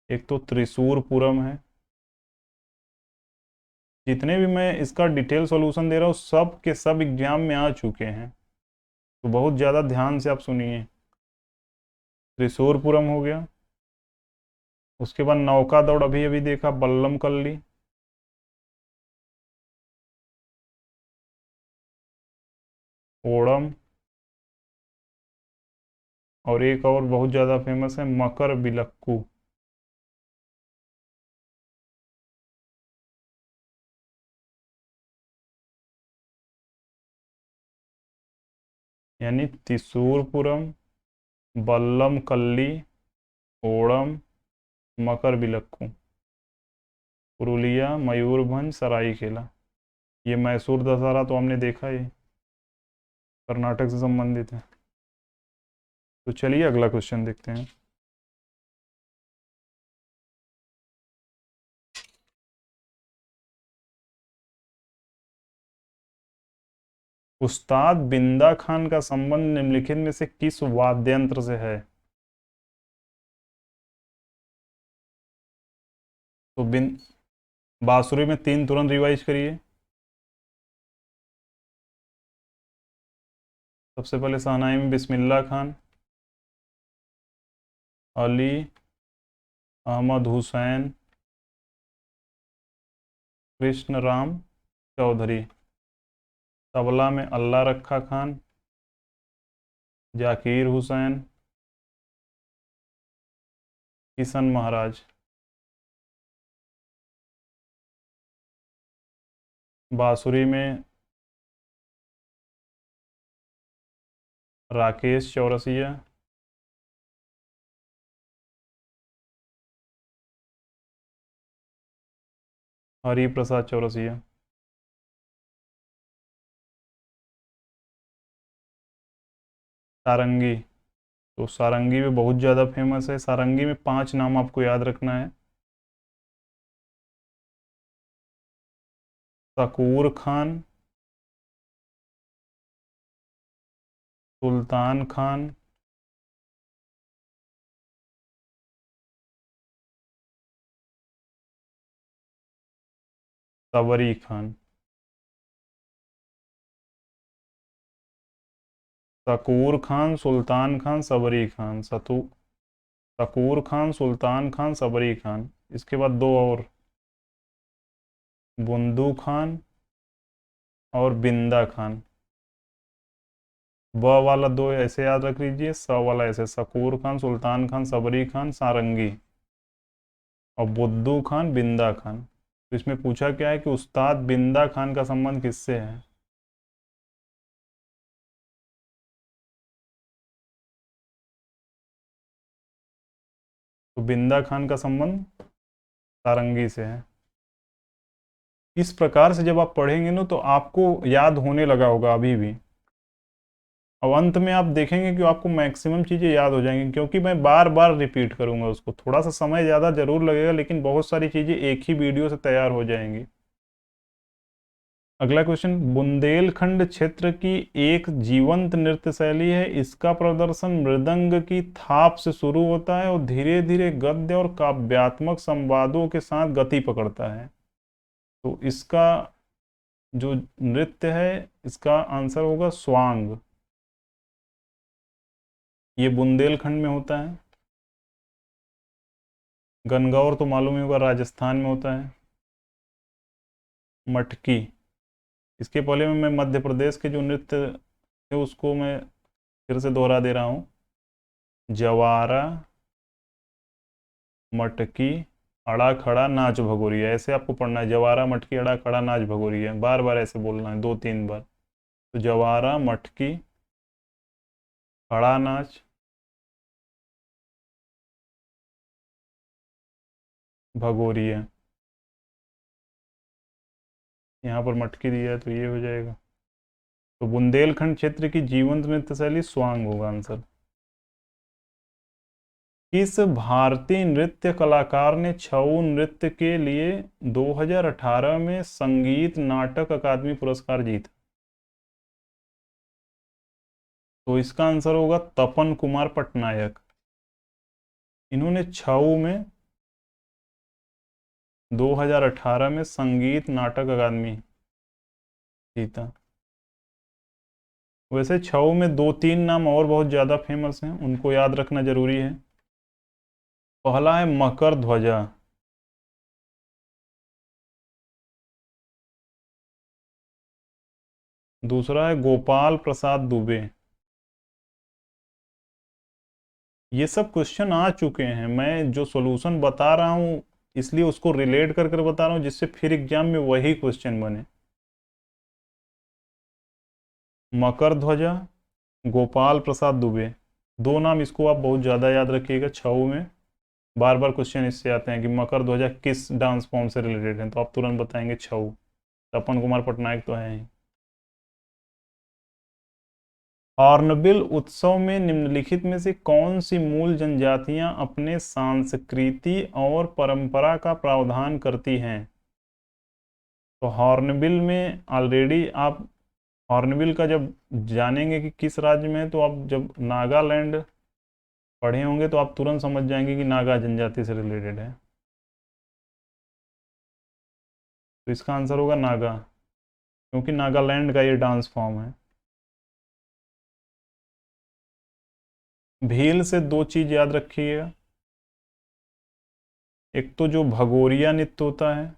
एक तो त्रिशूर पूरम है। जितने भी मैं इसका डिटेल सॉल्यूशन दे रहा हूँ सब के सब एग्जाम में आ चुके हैं, तो बहुत ज़्यादा ध्यान से आप सुनिए। त्रिशूर पूरम हो गया, उसके बाद नौका दौड़ अभी अभी देखा, बल्लम कल्ली, ओणम, और एक और बहुत ज़्यादा फेमस है मकर बिलक्कू। यानी त्रिशूरपुरम, बल्लम कल्ली, ओणम, मकर बिलक्कू, पुरुलिया, मयूरभंज, सराईकेला। ये मैसूर दशहरा तो हमने देखा ही, कर्नाटक से संबंधित है। तो चलिए अगला क्वेश्चन देखते हैं। उस्ताद बिंदा खान का संबंध निम्नलिखित में से किस वाद्ययंत्र से है? तो बांसुरी में तीन तुरंत रिवाइज करिए। सबसे पहले शहनाई में बिस्मिल्लाह खान, अली अहमद हुसैन, कृष्ण राम चौधरी। तबला में अल्लाह रखा खान, जाकिर हुसैन, किशन महाराज। बांसुरी में राकेश चौरसिया, हरि प्रसाद चौरसिया। सारंगी, तो सारंगी भी बहुत ज़्यादा फेमस है। सारंगी में पांच नाम आपको याद रखना है। शकूर खान, सुल्तान खान, सबरी खान। शकूर खान, सुल्तान खान, सबरी खान, शकूर खान, सुल्तान खान, सबरी खान। इसके बाद दो और, बुंदू खान और बिंदा खान। ब वाला दो ऐसे याद रख लीजिए, स वाला ऐसे, शकूर खान, सुल्तान खान, सबरी खान, सारंगी, और बुद्दू खान, बिंदा खान। तो इसमें पूछा क्या है कि उस्ताद बिंदा खान का संबंध किससे है? तो बिंदा खान का संबंध सारंगी से है। इस प्रकार से जब आप पढ़ेंगे ना तो आपको याद होने लगा होगा अभी भी। अब अंत में आप देखेंगे कि आपको मैक्सिमम चीज़ें याद हो जाएंगी, क्योंकि मैं बार बार रिपीट करूंगा उसको। थोड़ा सा समय ज़्यादा जरूर लगेगा, लेकिन बहुत सारी चीज़ें एक ही वीडियो से तैयार हो जाएंगी। अगला क्वेश्चन, बुंदेलखंड क्षेत्र की एक जीवंत नृत्य शैली है, इसका प्रदर्शन मृदंग की थाप से शुरू होता है और धीरे धीरे गद्य और काव्यात्मक संवादों के साथ गति पकड़ता है। तो इसका जो नृत्य है, इसका आंसर होगा स्वांग। ये बुंदेलखंड में होता है। गणगौर तो मालूम ही होगा, राजस्थान में होता है। मटकी, इसके पहले में मैं मध्य प्रदेश के जो नृत्य है उसको मैं फिर से दोहरा दे रहा हूँ। जवारा, मटकी, अड़ा खड़ा नाच भगोरिया, ऐसे आपको पढ़ना है। जवारा, मटकी, अड़ा खड़ा नाच भगोरिया, बार बार ऐसे बोलना है, दो तीन बार। तो जवारा, मटकी, खड़ा नाच, भगोरिया, यहाँ पर मटकी दिया है तो ये हो जाएगा। तो बुंदेलखंड क्षेत्र की जीवंत नृत्य शैली स्वांग होगा आंसर। किस भारतीय नृत्य कलाकार ने छऊ नृत्य के लिए 2018 में संगीत नाटक अकादमी पुरस्कार जीता? तो इसका आंसर होगा तपन कुमार पटनायक। इन्होंने छऊ में 2018 में संगीत नाटक अकादमी जीता। वैसे छऊ में दो तीन नाम और बहुत ज़्यादा फेमस हैं, उनको याद रखना जरूरी है। पहला है मकर ध्वजा, दूसरा है गोपाल प्रसाद दुबे। ये सब क्वेश्चन आ चुके हैं, मैं जो सॉल्यूशन बता रहा हूँ इसलिए उसको रिलेट कर कर बता रहा हूँ जिससे फिर एग्जाम में वही क्वेश्चन बने। मकर ध्वजा, गोपाल प्रसाद दुबे, दो नाम इसको आप बहुत ज़्यादा याद रखिएगा। छऊ में बार बार क्वेश्चन इससे आते हैं कि मकर ध्वजा किस डांस फॉर्म से रिलेटेड है, तो आप तुरंत बताएंगे छऊ। तपन कुमार पटनायक तो है ही। हॉर्नबिल उत्सव में निम्नलिखित में से कौन सी मूल जनजातियां अपने संस्कृति और परंपरा का प्रावधान करती हैं? तो हॉर्नबिल में ऑलरेडी आप हॉर्नबिल का जब जानेंगे कि किस राज्य में है, तो आप जब नागालैंड पढ़े होंगे तो आप तुरंत समझ जाएंगे कि नागा जनजाति से रिलेटेड है। तो इसका आंसर होगा नागा, क्योंकि नागालैंड का ये डांस फॉर्म है। भील से दो चीज याद रखिएगा, एक तो जो भगोरिया नृत्य होता है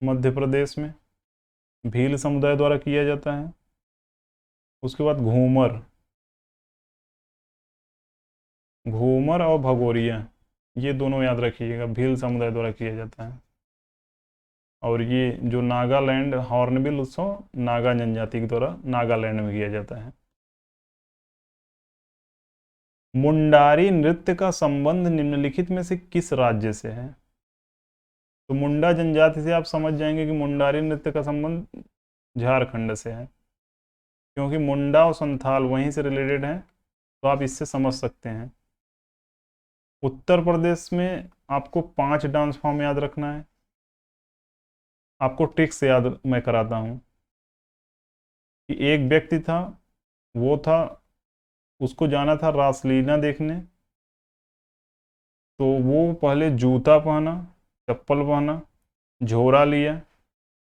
मध्य प्रदेश में, भील समुदाय द्वारा किया जाता है। उसके बाद घूमर, घूमर और भगोरिया, ये दोनों याद रखिएगा, भील समुदाय द्वारा किया जाता है। और ये जो नागालैंड हॉर्नबिल उत्सव नागा जनजाति के द्वारा नागालैंड में किया जाता है। मुंडारी नृत्य का संबंध निम्नलिखित में से किस राज्य से है? तो मुंडा जनजाति से आप समझ जाएंगे कि मुंडारी नृत्य का संबंध झारखंड से है, क्योंकि मुंडा और संथाल वहीं से रिलेटेड हैं, तो आप इससे समझ सकते हैं। उत्तर प्रदेश में आपको 5 डांस फॉर्म याद रखना है। आपको ट्रिक से याद मैं कराता हूँ कि एक व्यक्ति था, वो था, उसको जाना था रासलीला देखने, तो वो पहले जूता पहना, चप्पल पहना, झोरा लिया,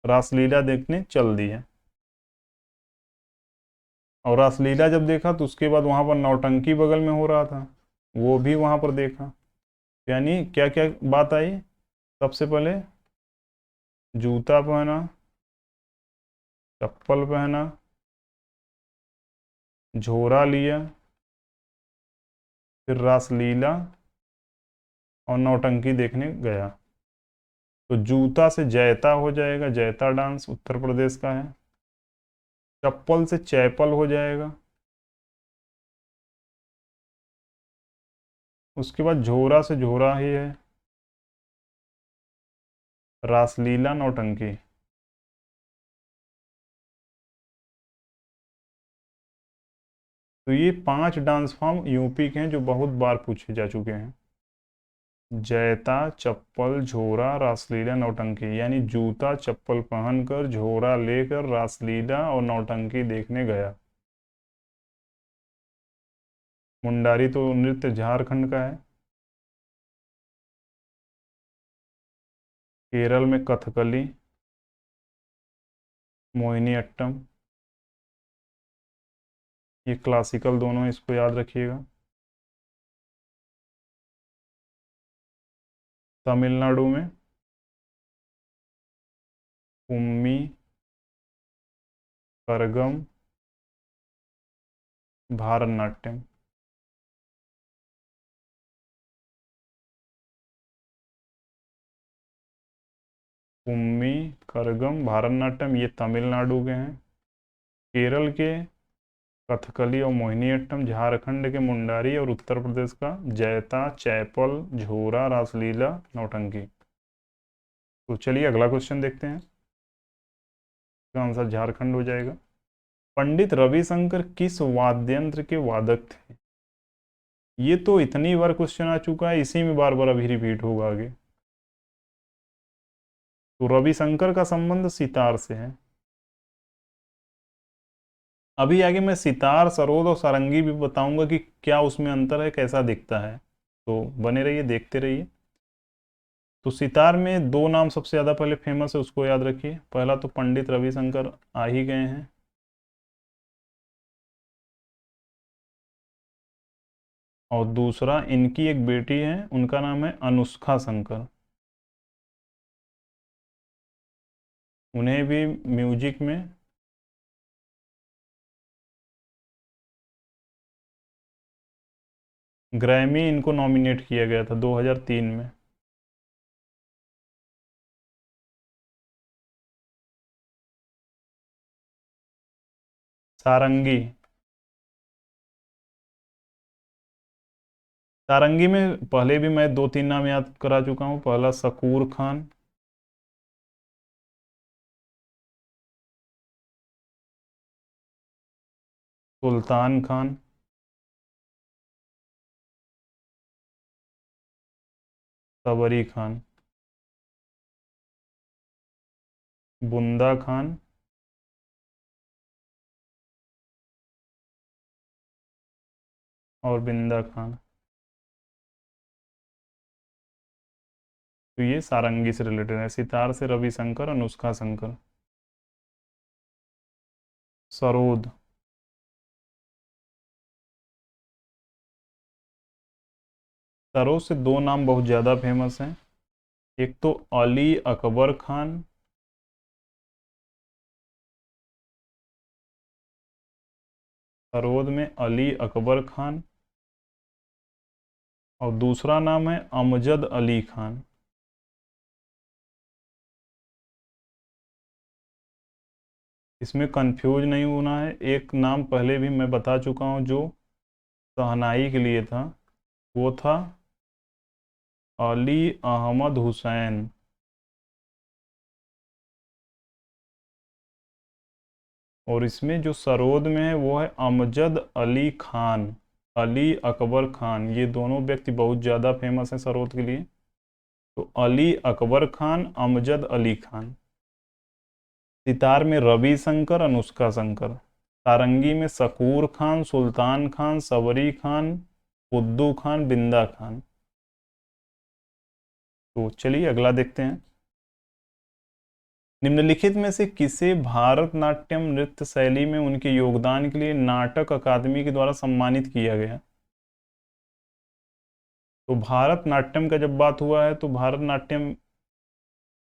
रासलीला देखने चल दिया। और रासलीला जब देखा तो उसके बाद वहाँ पर नौटंकी बगल में हो रहा था, वो भी वहाँ पर देखा। यानी क्या क्या बात आई? सबसे पहले जूता पहना, चप्पल पहना, झोरा लिया, फिर रासलीला और नौटंकी देखने गया। तो जूता से जैता हो जाएगा, जैता डांस उत्तर प्रदेश का है। चप्पल से चैपल हो जाएगा। उसके बाद झोरा से झोरा ही है, रासलीला नौटंकी। तो ये 5 डांस फॉर्म यूपी के हैं जो बहुत बार पूछे जा चुके हैं। जैता, चप्पल, झोरा, रासलीला, नौटंकी, यानी जूता चप्पल पहनकर झोरा लेकर रासलीला और नौटंकी देखने गया। मुंडारी तो नृत्य झारखंड का है। केरल में कथकली, मोहिनी अट्टम, ये क्लासिकल दोनों है, इसको याद रखिएगा। तमिलनाडु में कुम्मी, करगम, भारतनाट्यम। कुम्मी, करगम, भारतनाट्यम ये तमिलनाडु के हैं। केरल के कथकली और मोहिनीअट्टम, झारखंड के मुंडारी और उत्तर प्रदेश का जैता, चैपल, झोरा, रासलीला, नौटंकी। तो चलिए अगला क्वेश्चन देखते हैं। इसका आंसर झारखंड हो जाएगा। पंडित रविशंकर किस वाद्यंत्र के वादक थे? ये तो इतनी बार क्वेश्चन आ चुका है, इसी में बार बार अभी रिपीट होगा आगे। तो रविशंकर का संबंध सितार से है। अभी आगे मैं सितार, सरोद और सारंगी भी बताऊंगा कि क्या उसमें अंतर है, कैसा दिखता है। तो बने रहिए, देखते रहिए। तो सितार में दो नाम सबसे ज़्यादा पहले फेमस है, उसको याद रखिए। पहला तो पंडित रविशंकर आ ही गए हैं, और दूसरा इनकी एक बेटी है, उनका नाम है अनुष्का शंकर। उन्हें भी म्यूजिक में ग्रैमी इनको नॉमिनेट किया गया था 2003 में। सारंगी। सारंगी में पहले भी मैं दो तीन नाम याद करा चुका हूँ। पहला शकूर खान, सुल्तान खान, सबरी खान, बुंदा खान, और बिंदा खान। तो ये सारंगी से रिलेटेड है। सितार से रविशंकर, अनुष्का शंकर। सरोद। सरोद से दो नाम बहुत ज़्यादा फेमस हैं। एक तो अली अकबर खान, सरोद में अली अकबर खान, और दूसरा नाम है अमजद अली खान। इसमें कंफ्यूज नहीं होना है। एक नाम पहले भी मैं बता चुका हूँ जो शहनाई के लिए था, वो था अली अहमद हुसैन। और इसमें जो सरोद में है वो है अमजद अली खान, अली अकबर खान। ये दोनों व्यक्ति बहुत ज़्यादा फेमस हैं सरोद के लिए। तो अली अकबर खान, अमजद अली खान। सितार में रवि शंकर, अनुष्का शंकर। सारंगी में शकूर खान, सुल्तान खान, सबरी खान, उद्दू खान, बिंदा खान। तो चलिए अगला देखते हैं। निम्नलिखित में से किसे भारतनाट्यम नृत्य शैली में उनके योगदान के लिए नाटक अकादमी के द्वारा सम्मानित किया गया? तो भारतनाट्यम का जब बात हुआ है तो भारतनाट्यम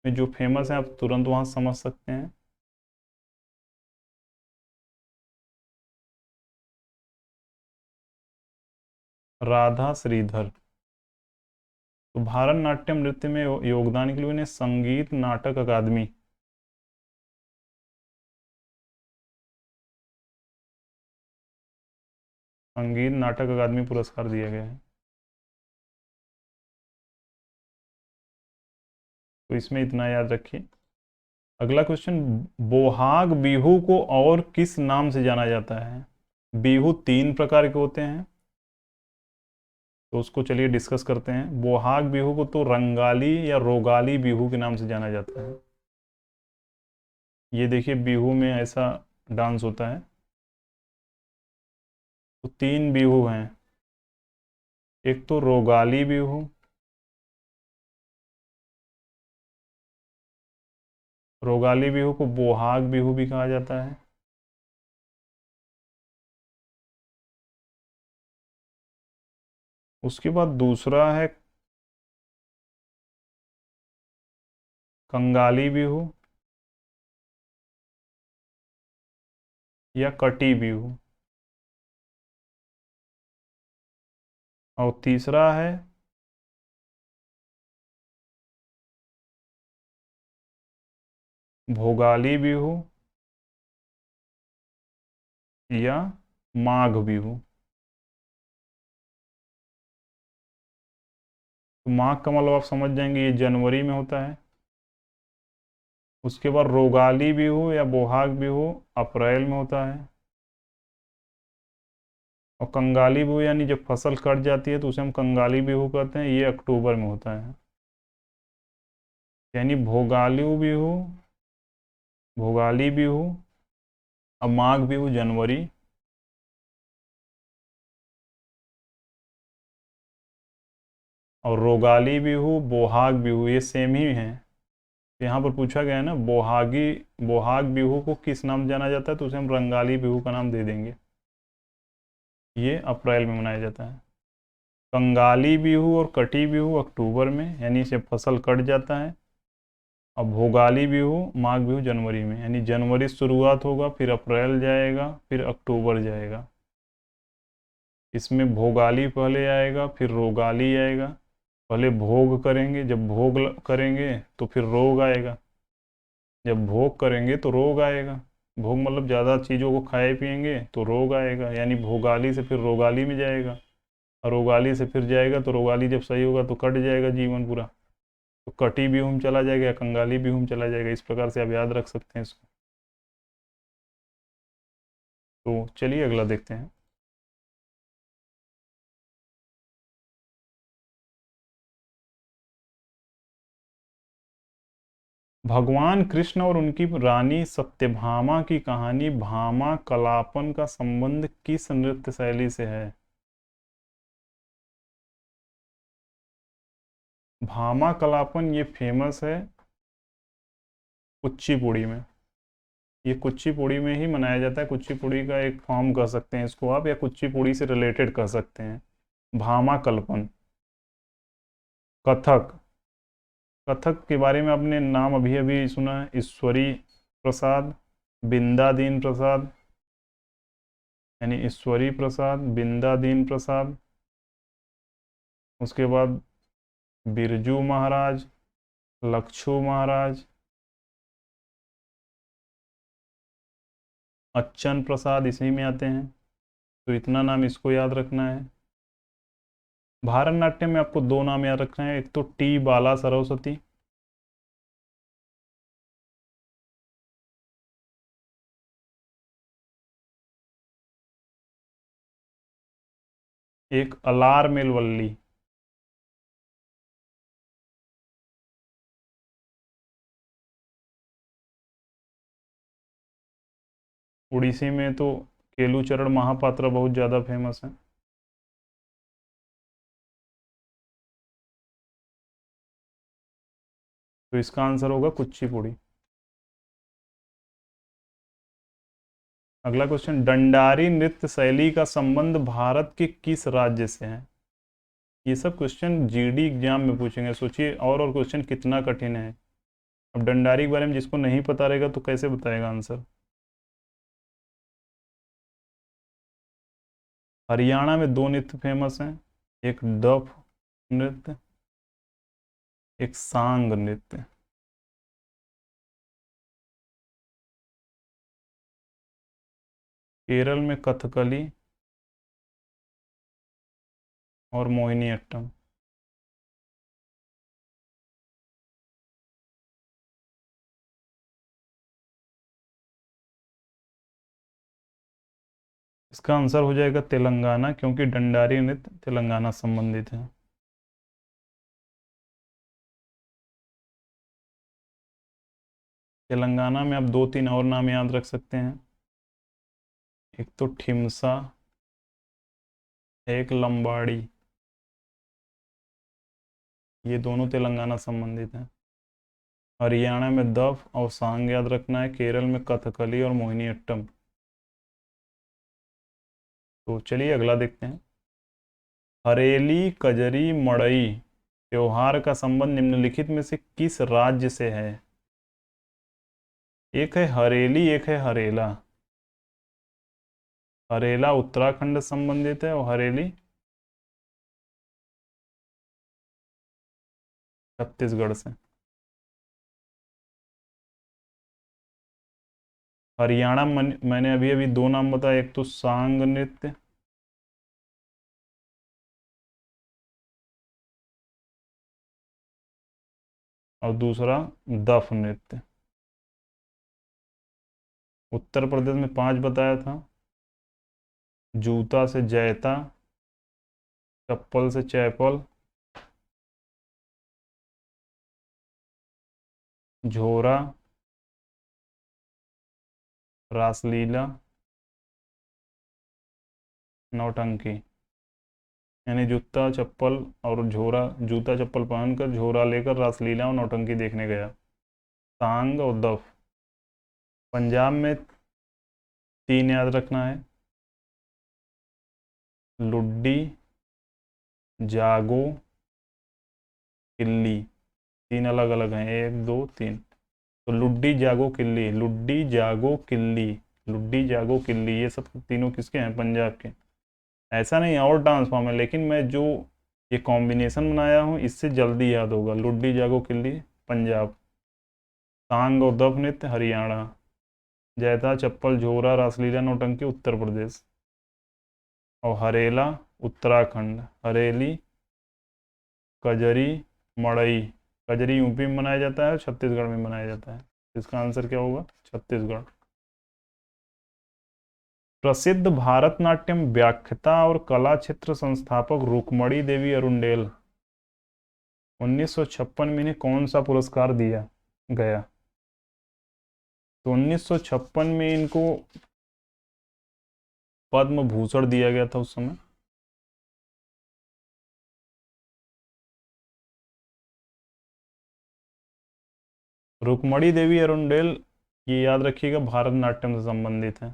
में जो फेमस है आप तुरंत वहां समझ सकते हैं। राधा श्रीधर। तो भारतनाट्यम नृत्य में योगदान के लिए उन्हें संगीत नाटक अकादमी, संगीत नाटक अकादमी पुरस्कार दिया गया है। तो इसमें इतना याद रखिए। अगला क्वेश्चन, बोहाग बिहू को और किस नाम से जाना जाता है? बिहू तीन प्रकार के होते हैं, तो उसको चलिए डिस्कस करते हैं। बोहाग बिहू को तो रंगाली या रोगाली बिहू के नाम से जाना जाता है। ये देखिए बिहू में ऐसा डांस होता है। तो तीन बिहू हैं। एक तो रोगाली बिहू, रोगाली बिहू को बोहाग बिहू भी कहा जाता है। उसके बाद दूसरा है कंगाली बिहू या कटी बिहू, और तीसरा है भोगाली बिहू या माघ बिहू। तो माघ का मतलब आप समझ जाएंगे ये जनवरी में होता है। उसके बाद रोगाली बिहू या बोहाग बिहू अप्रैल में होता है। और कंगाली बिहू यानी जब फसल कट जाती है तो उसे हम कंगाली बिहू कहते हैं, ये अक्टूबर में होता है। यानी भोगाली बिहू, भोगाली बिहू, अब माघ बिहू जनवरी, और रोगाली बिहू बोहाग बिहू ये सेम ही है। यहाँ पर पूछा गया है ना बोहागी, बोहाग बिहू को किस नाम जाना जाता है, तो उसे हम रंगाली बिहू का नाम दे देंगे। ये अप्रैल में मनाया जाता है। कंगाली बिहू और कटी बिहू अक्टूबर में, यानी इसे फसल कट जाता है। अब भोगाली बिहू माघ बिहू जनवरी में, यानी जनवरी से शुरुआत होगा, फिर अप्रैल जाएगा, फिर अक्टूबर जाएगा। इसमें भोगाली पहले आएगा, फिर रोगाली आएगा। पहले भोग करेंगे, जब भोग करेंगे तो फिर रोग आएगा, जब भोग करेंगे तो रोग आएगा। भोग मतलब ज़्यादा चीज़ों को खाए पिएंगे तो रोग आएगा, यानी भोगाली से फिर रोगाली में जाएगा। और रोगाली से फिर जाएगा तो रोगाली जब सही होगा तो कट जाएगा जीवन पूरा, तो कटी बिहू में चला जाएगा या कंगाली बिहू में चला जाएगा। इस प्रकार से आप याद रख सकते हैं इसको। तो चलिए अगला देखते हैं। भगवान कृष्ण और उनकी रानी सत्यभामा की कहानी भामा कलापन का संबंध किस नृत्य शैली से है? भामा कलापन ये फेमस है कुचिपुड़ी में। ये कुचिपुड़ी में ही मनाया जाता है, कुचिपुड़ी का एक फॉर्म कह सकते हैं इसको आप, या कुचिपुड़ी से रिलेटेड कह सकते हैं। भामा कल्पन। कथक। कथक के बारे में आपने नाम अभी अभी सुना है, ईश्वरी प्रसाद, बिंदादीन प्रसाद, यानी ईश्वरी प्रसाद, बिंदादीन प्रसाद। उसके बाद बिरजू महाराज, लक्षू महाराज, अच्छन प्रसाद इसी में आते हैं। तो इतना नाम इसको याद रखना है। भारतनाट्यम में आपको दो नाम याद रखना है, एक तो टी बाला सरस्वती, एक अलार मेलवल्ली। उड़ीसी में तो केलूचरण महापात्र बहुत ज़्यादा फेमस है। तो इसका आंसर होगा कुचिपुड़ी। अगला क्वेश्चन, डंडारी नृत्य शैली का संबंध भारत के किस राज्य से है? ये सब क्वेश्चन जीडी एग्जाम में पूछेंगे, सोचिए और क्वेश्चन कितना कठिन है। अब डंडारी के बारे में जिसको नहीं पता रहेगा तो कैसे बताएगा आंसर। हरियाणा में दो नृत्य फेमस हैं, एक डफ नृत्य, एक सांग नृत्य। केरल में कथकली और मोहिनी अट्टम। इसका आंसर हो जाएगा तेलंगाना, क्योंकि डंडारी नृत्य तेलंगाना संबंधित है। तेलंगाना में आप दो तीन और नाम याद रख सकते हैं, एक तो ठिमसा, एक लंबाड़ी। ये दोनों तेलंगाना संबंधित हैं। हरियाणा में दफ और सांग याद रखना है, केरल में कथकली और मोहिनी अट्टम। तो चलिए अगला देखते हैं। हरेली कजरी मड़ई त्योहार का संबंध निम्नलिखित में से किस राज्य से है? एक है हरेली, एक है हरेला। हरेला उत्तराखंड से संबंधित है और हरेली छत्तीसगढ़ से। हरियाणा मैंने अभी अभी दो नाम बताए, एक तो सांग नृत्य, और दूसरा दफ नृत्य। उत्तर प्रदेश में पांच बताया था। जूता से जैता, चप्पल से चैपल, झोरा, रासलीला, नौटंकी। यानी जूता चप्पल और झोरा, जूता चप्पल पहनकर झोरा लेकर रासलीला और नौटंकी देखने गया। सांग और दफ। पंजाब में तीन याद रखना है, लुड्डी, जागो, किल्ली। तीन अलग अलग हैं, एक दो तीन। तो लुड्डी जागो किल्ली, लुड्डी जागो किल्ली, लुड्डी जागो किल्ली, ये सब तीनों किसके हैं? पंजाब के। ऐसा नहीं और डांस फॉर्म है, लेकिन मैं जो ये कॉम्बिनेशन बनाया हूँ इससे जल्दी याद होगा। लुड्डी जागो किल्ली पंजाब, सांग और दफ नृत्य हरियाणा, जैता चप्पल झोरा रासलीला नौटंकी उत्तर प्रदेश, और हरेला उत्तराखंड, हरेली, कजरी, मड़ई। कजरी यूपी में मनाया जाता है, छत्तीसगढ़ में मनाया जाता है। इसका आंसर क्या होगा? छत्तीसगढ़। प्रसिद्ध भारतनाट्यम व्याख्याता और कला क्षेत्र संस्थापक रुक्मणी देवी अरुंडेल 1956 में इन्हें कौन सा पुरस्कार दिया गया? तो 1956 में इनको पद्म भूषण दिया गया था उस समय। रुक्मणी देवी अरुंडेल, ये याद रखिएगा, भारतनाट्यम से संबंधित है।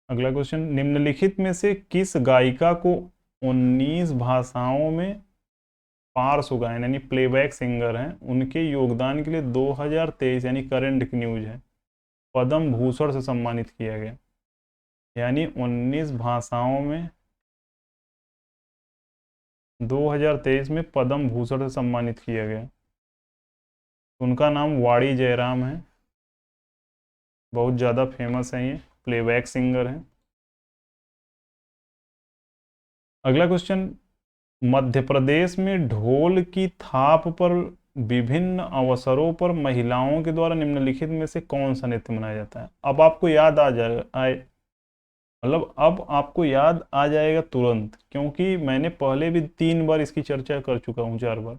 अगला क्वेश्चन, निम्नलिखित में से किस गायिका को 19 भाषाओं में पार्श्व गायन यानी प्लेबैक सिंगर हैं, उनके योगदान के लिए 2023 यानी करंट की न्यूज है, पद्म भूषण से सम्मानित किया गया? यानी 19 भाषाओं में 2023 में पद्म भूषण से सम्मानित किया गया। उनका नाम वाणी जयराम है, बहुत ज़्यादा फेमस है, ये प्लेबैक सिंगर हैं। अगला क्वेश्चन, मध्य प्रदेश में ढोल की थाप पर विभिन्न अवसरों पर महिलाओं के द्वारा निम्नलिखित में से कौन सा नृत्य मनाया जाता है? अब आपको याद आ जाए आए मतलब अब आपको याद आ जाएगा तुरंत, क्योंकि मैंने पहले भी 3 बार इसकी चर्चा कर चुका हूं, 4 बार।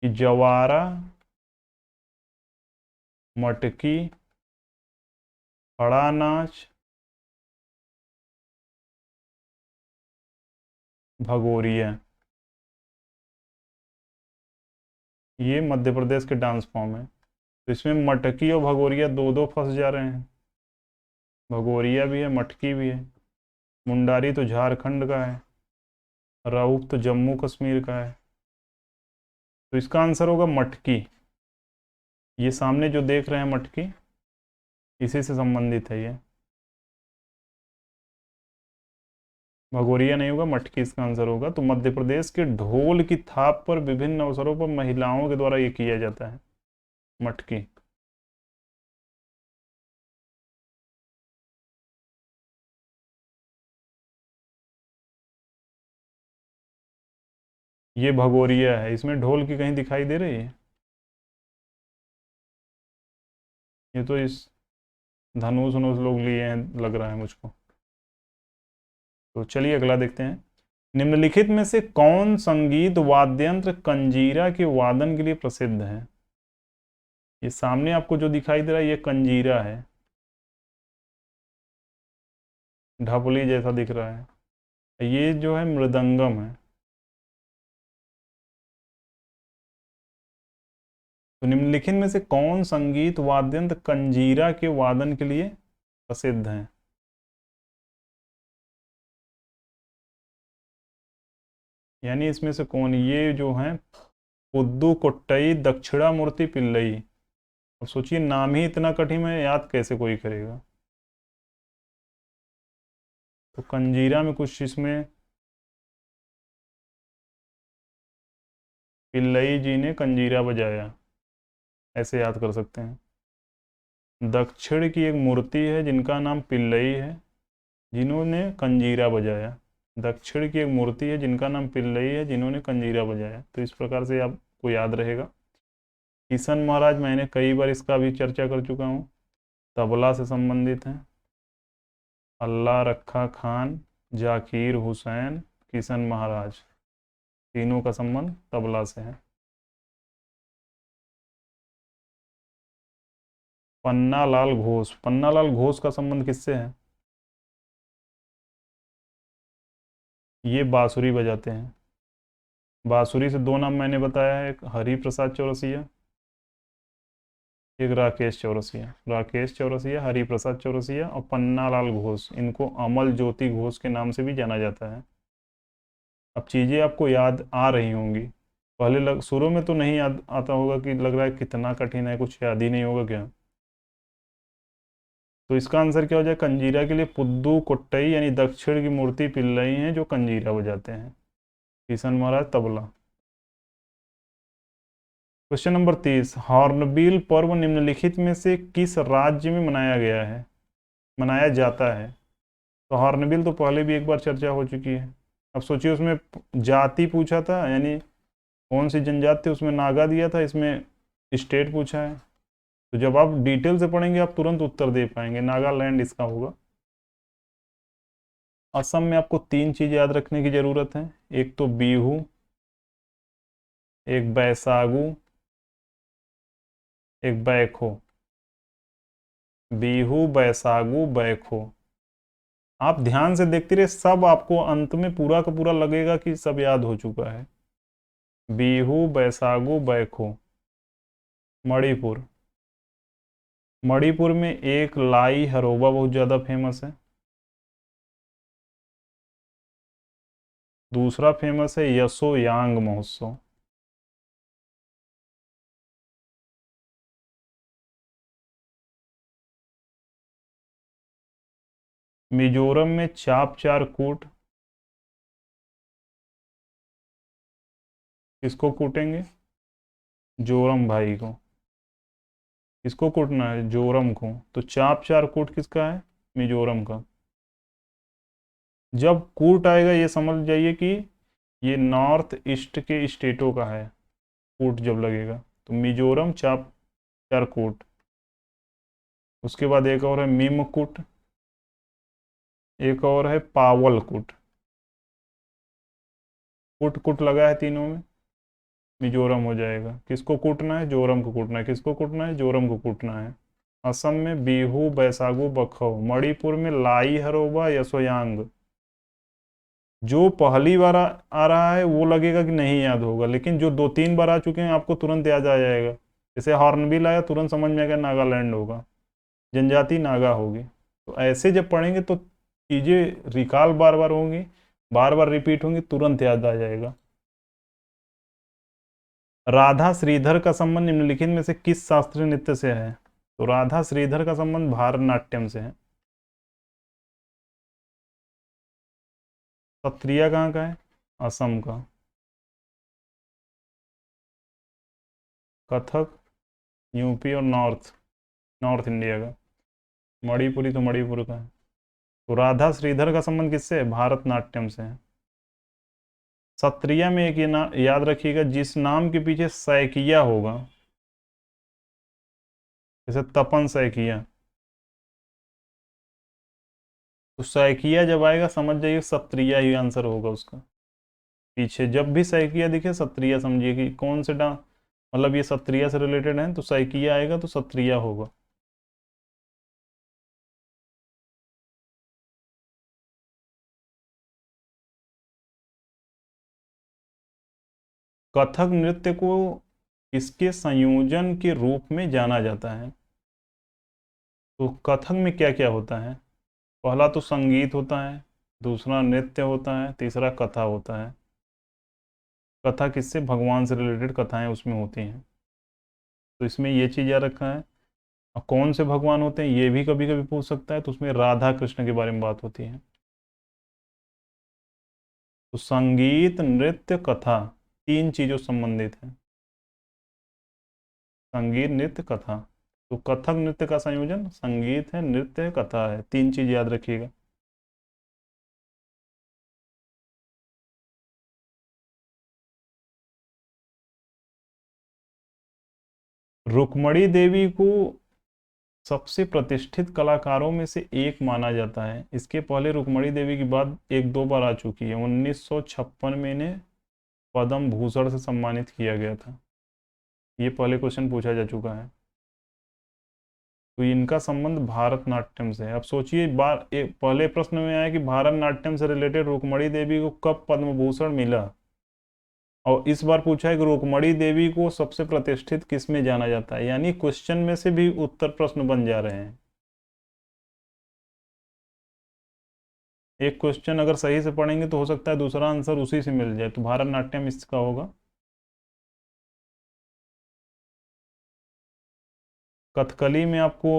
कि जवारा, मटकी, खड़ा नाच, भगोरिया, ये मध्य प्रदेश के डांस फॉर्म है। तो इसमें मटकी और भगोरिया दो दो फंस जा रहे हैं। भगोरिया भी है, मटकी भी है। मुंडारी तो झारखंड का है, राउत तो जम्मू कश्मीर का है। तो इसका आंसर होगा मटकी। ये सामने जो देख रहे हैं मटकी, इसी से संबंधित है ये। भगोरिया नहीं होगा, मटकी इसका आंसर होगा। तो मध्य प्रदेश के ढोल की थाप पर विभिन्न अवसरों पर महिलाओं के द्वारा ये किया जाता है, मटकी। ये भगोरिया है, इसमें ढोल की कहीं दिखाई दे रही है? ये तो इस धनुष वनुष लोग लिए हैं लग रहा है मुझको। तो चलिए अगला देखते हैं। निम्नलिखित में से कौन संगीत वाद्यंत्र कंजीरा के वादन के लिए प्रसिद्ध है? ये सामने आपको जो दिखाई दे रहा है ये कंजीरा है, ढपली जैसा दिख रहा है। ये जो है मृदंगम है। तो निम्नलिखित में से कौन संगीत वाद्यंत्र कंजीरा के वादन के लिए प्रसिद्ध है? यानी इसमें से कौन? ये जो है पुद्दू कोट्टई दक्षिणामूर्ति पिल्लई। अब सोचिए, नाम ही इतना कठिन है, याद कैसे कोई करेगा? तो कंजीरा में कुछ इसमें पिल्लई जी ने कंजीरा बजाया। ऐसे याद कर सकते हैं। दक्षिण की एक मूर्ति है जिनका नाम पिल्लई है, जिन्होंने कंजीरा बजाया। दक्षिण की एक मूर्ति है जिनका नाम पिल्लई है, जिन्होंने कंजीरा बजाया। तो इस प्रकार से आपको याद रहेगा। किशन महाराज मैंने कई बार इसका भी चर्चा कर चुका हूँ, तबला से संबंधित है। अल्लाह रखा खान, जाकिर हुसैन, किशन महाराज, तीनों का संबंध तबला से है। पन्नालाल घोष, पन्नालाल घोष का संबंध किससे है? ये बांसुरी बजाते हैं। बांसुरी से दो नाम मैंने बताया है, एक हरि प्रसाद चौरसिया, एक राकेश चौरसिया। राकेश चौरसिया, हरि प्रसाद चौरसिया और पन्नालाल घोष, इनको अमल ज्योति घोष के नाम से भी जाना जाता है। अब चीज़ें आपको याद आ रही होंगी। पहले शुरू में तो नहीं याद आता होगा, कि लग रहा है कितना कठिन है, कुछ याद ही नहीं होगा क्या। तो इसका आंसर क्या हो जाए? कंजीरा के लिए पुद्दू कोट्टई यानी दक्षिण की मूर्ति पिल्लई हैं जो कंजीरा बजाते हैं। किशन महाराज तबला। क्वेश्चन नंबर 30, हॉर्नबिल पर्व निम्नलिखित में से किस राज्य में मनाया गया है, मनाया जाता है? तो हॉर्नबिल तो पहले भी एक बार चर्चा हो चुकी है। अब सोचिए, उसमें जाति पूछा था, यानी कौन सी जनजाति, उसमें नागा दिया था, इसमें स्टेट पूछा है। तो जब आप डिटेल से पढ़ेंगे आप तुरंत उत्तर दे पाएंगे, नागालैंड इसका होगा। असम में आपको तीन चीज़ याद रखने की ज़रूरत है, एक तो बीहू, एक बैसागु, एक बैखो। बीहू, बैसागु, बैखो। आप ध्यान से देखते रहे, सब आपको अंत में पूरा का पूरा लगेगा कि सब याद हो चुका है। बीहू, बैसागु, बैखो। मणिपुर, मणिपुर में एक लाई हरोबा बहुत ज़्यादा फेमस है। दूसरा फेमस है यसोयांग महोत्सव। मिजोरम में चाप चार कूट। किसको कूटेंगे? जोरम भाई को। किसको कूटना है? जोरम को। तो चाप चार कूट किसका है? मिजोरम का। जब कूट आएगा ये समझ जाइए कि ये नॉर्थ ईस्ट के स्टेटों का है। कूट जब लगेगा तो मिजोरम चाप चार कूट। उसके बाद एक और है मीमकुट, एक और है पावलकुट। कुट कुट लगा है तीनों में, मिजोरम हो जाएगा। किसको कूटना है? जोरम को कूटना है। किसको कूटना है? जोरम को कूटना है। असम में बीहू, बैसागु, बखौ। मणिपुर में लाई हरोबा, यसोयांग। जो पहली बार आ रहा है वो लगेगा कि नहीं याद होगा, लेकिन जो दो तीन बार आ चुके हैं आपको तुरंत याद आ जाएगा। जैसे हॉर्नबिल आया, तुरंत समझ में आएगा नागालैंड होगा, जनजाति नागा होगी। तो ऐसे जब पढ़ेंगे तो चीज़ें रिकॉल बार बार होंगी, बार बार रिपीट होंगी, तुरंत याद आ जाएगा। राधा श्रीधर का संबंध निम्नलिखित में से किस शास्त्रीय नृत्य से है? तो राधा श्रीधर का संबंध भारतनाट्यम से है। सत्रिया कहाँ का है? असम का। कथक यूपी और नॉर्थ, नॉर्थ इंडिया का। मणिपुरी तो मणिपुर का है। तो राधा श्रीधर का संबंध किससे है? भारतनाट्यम से है। सत्रिया में एक ये याद रखिएगा, जिस नाम के पीछे सैकिया होगा, जैसे तपन सैकिया, तो सैकिया जब आएगा समझ जाइए सत्रिया ही आंसर होगा उसका। पीछे जब भी सैकिया दिखे सत्रिया समझिए कि कौन से मतलब ये सत्रिया से रिलेटेड है, तो सैकिया आएगा तो सत्रिया होगा। कथक नृत्य को इसके संयोजन के रूप में जाना जाता है। तो कथक में क्या क्या होता है? पहला तो संगीत होता है, दूसरा नृत्य होता है, तीसरा कथा होता है। कथा किससे? भगवान से रिलेटेड कथाएं उसमें होती हैं। तो इसमें ये चीज़ याद रखा है। और कौन से भगवान होते हैं ये भी कभी कभी पूछ सकता है, तो उसमें राधा कृष्ण के बारे में बात होती है। तो संगीत, नृत्य, कथा, तीन चीज़ों से संबंधित है। संगीत, नृत्य, कथा। तो कथक नृत्य का संयोजन संगीत है, नृत्य है, कथा है। तीन चीज याद रखिएगा। रुक्मणी देवी को सबसे प्रतिष्ठित कलाकारों में से एक माना जाता है। इसके पहले रुक्मणी देवी की बात एक दो बार आ चुकी है। 1956 में इन्हें पद्म भूषण से सम्मानित किया गया था। ये पहले क्वेश्चन पूछा जा चुका है। तो इनका संबंध भारतनाट्यम से है। अब सोचिए, पहले प्रश्न में आया कि भारतनाट्यम से रिलेटेड रुक्मणी देवी को कब पद्म भूषण मिला, और इस बार पूछा है कि रुक्मणी देवी को सबसे प्रतिष्ठित किस में जाना जाता है। यानी क्वेश्चन में से भी उत्तर प्रश्न बन जा रहे हैं। एक क्वेश्चन अगर सही से पढ़ेंगे तो हो सकता है दूसरा आंसर उसी से मिल जाए। तो भारतनाट्यम इसका होगा। कथकली में आपको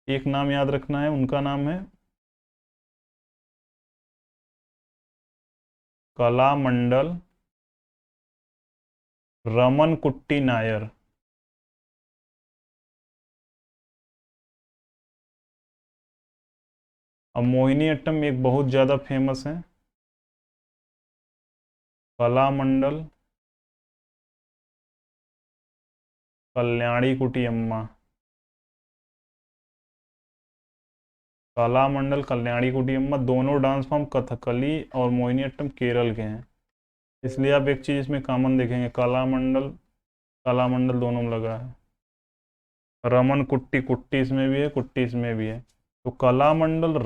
एक नाम याद रखना है, उनका नाम है कलामंडल रमन कुट्टी नायर। अब मोहिनी अट्टम एक बहुत ज़्यादा फेमस है, कलामंडल कल्याणी कुटी अम्मा। कलामंडल कल्याणी कुटी अम्मा दोनों डांस फॉर्म कथकली और मोहिनी अट्टम केरल के हैं। इसलिए आप एक चीज़ इसमें कॉमन देखेंगे, कलामंडल कलामंडल दोनों में लगा है। रमन कुट्टी, कुट्टी इसमें भी है, कुट्टी इसमें भी है। तो कलामंडल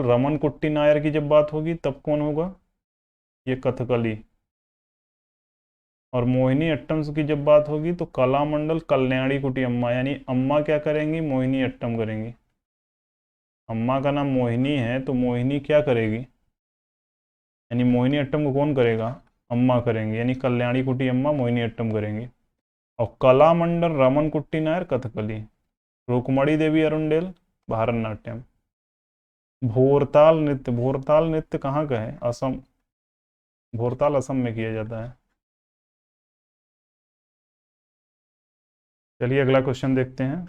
रमन कुट्टी नायर की जब बात होगी तब कौन होगा, ये कथकली। और मोहिनी अट्टम की जब बात होगी तो कलामंडल कल्याणी कुटी अम्मा, यानी अम्मा क्या करेंगी, मोहिनी अट्टम करेंगी। अम्मा का नाम मोहिनी है तो मोहिनी क्या करेगी, यानी मोहिनी अट्टम को कौन करेगा, अम्मा करेंगे। यानी कल्याणी कुटी अम्मा मोहिनी अट्टम करेंगे। और कलामंडल रमन कुट्टी नायर कथकली। रुक्मणी देवी अरुंडेल भारतनाट्यम। भोरताल नृत्य कहाँ का है, असम। भोरताल असम में किया जाता है। चलिए अगला क्वेश्चन देखते हैं।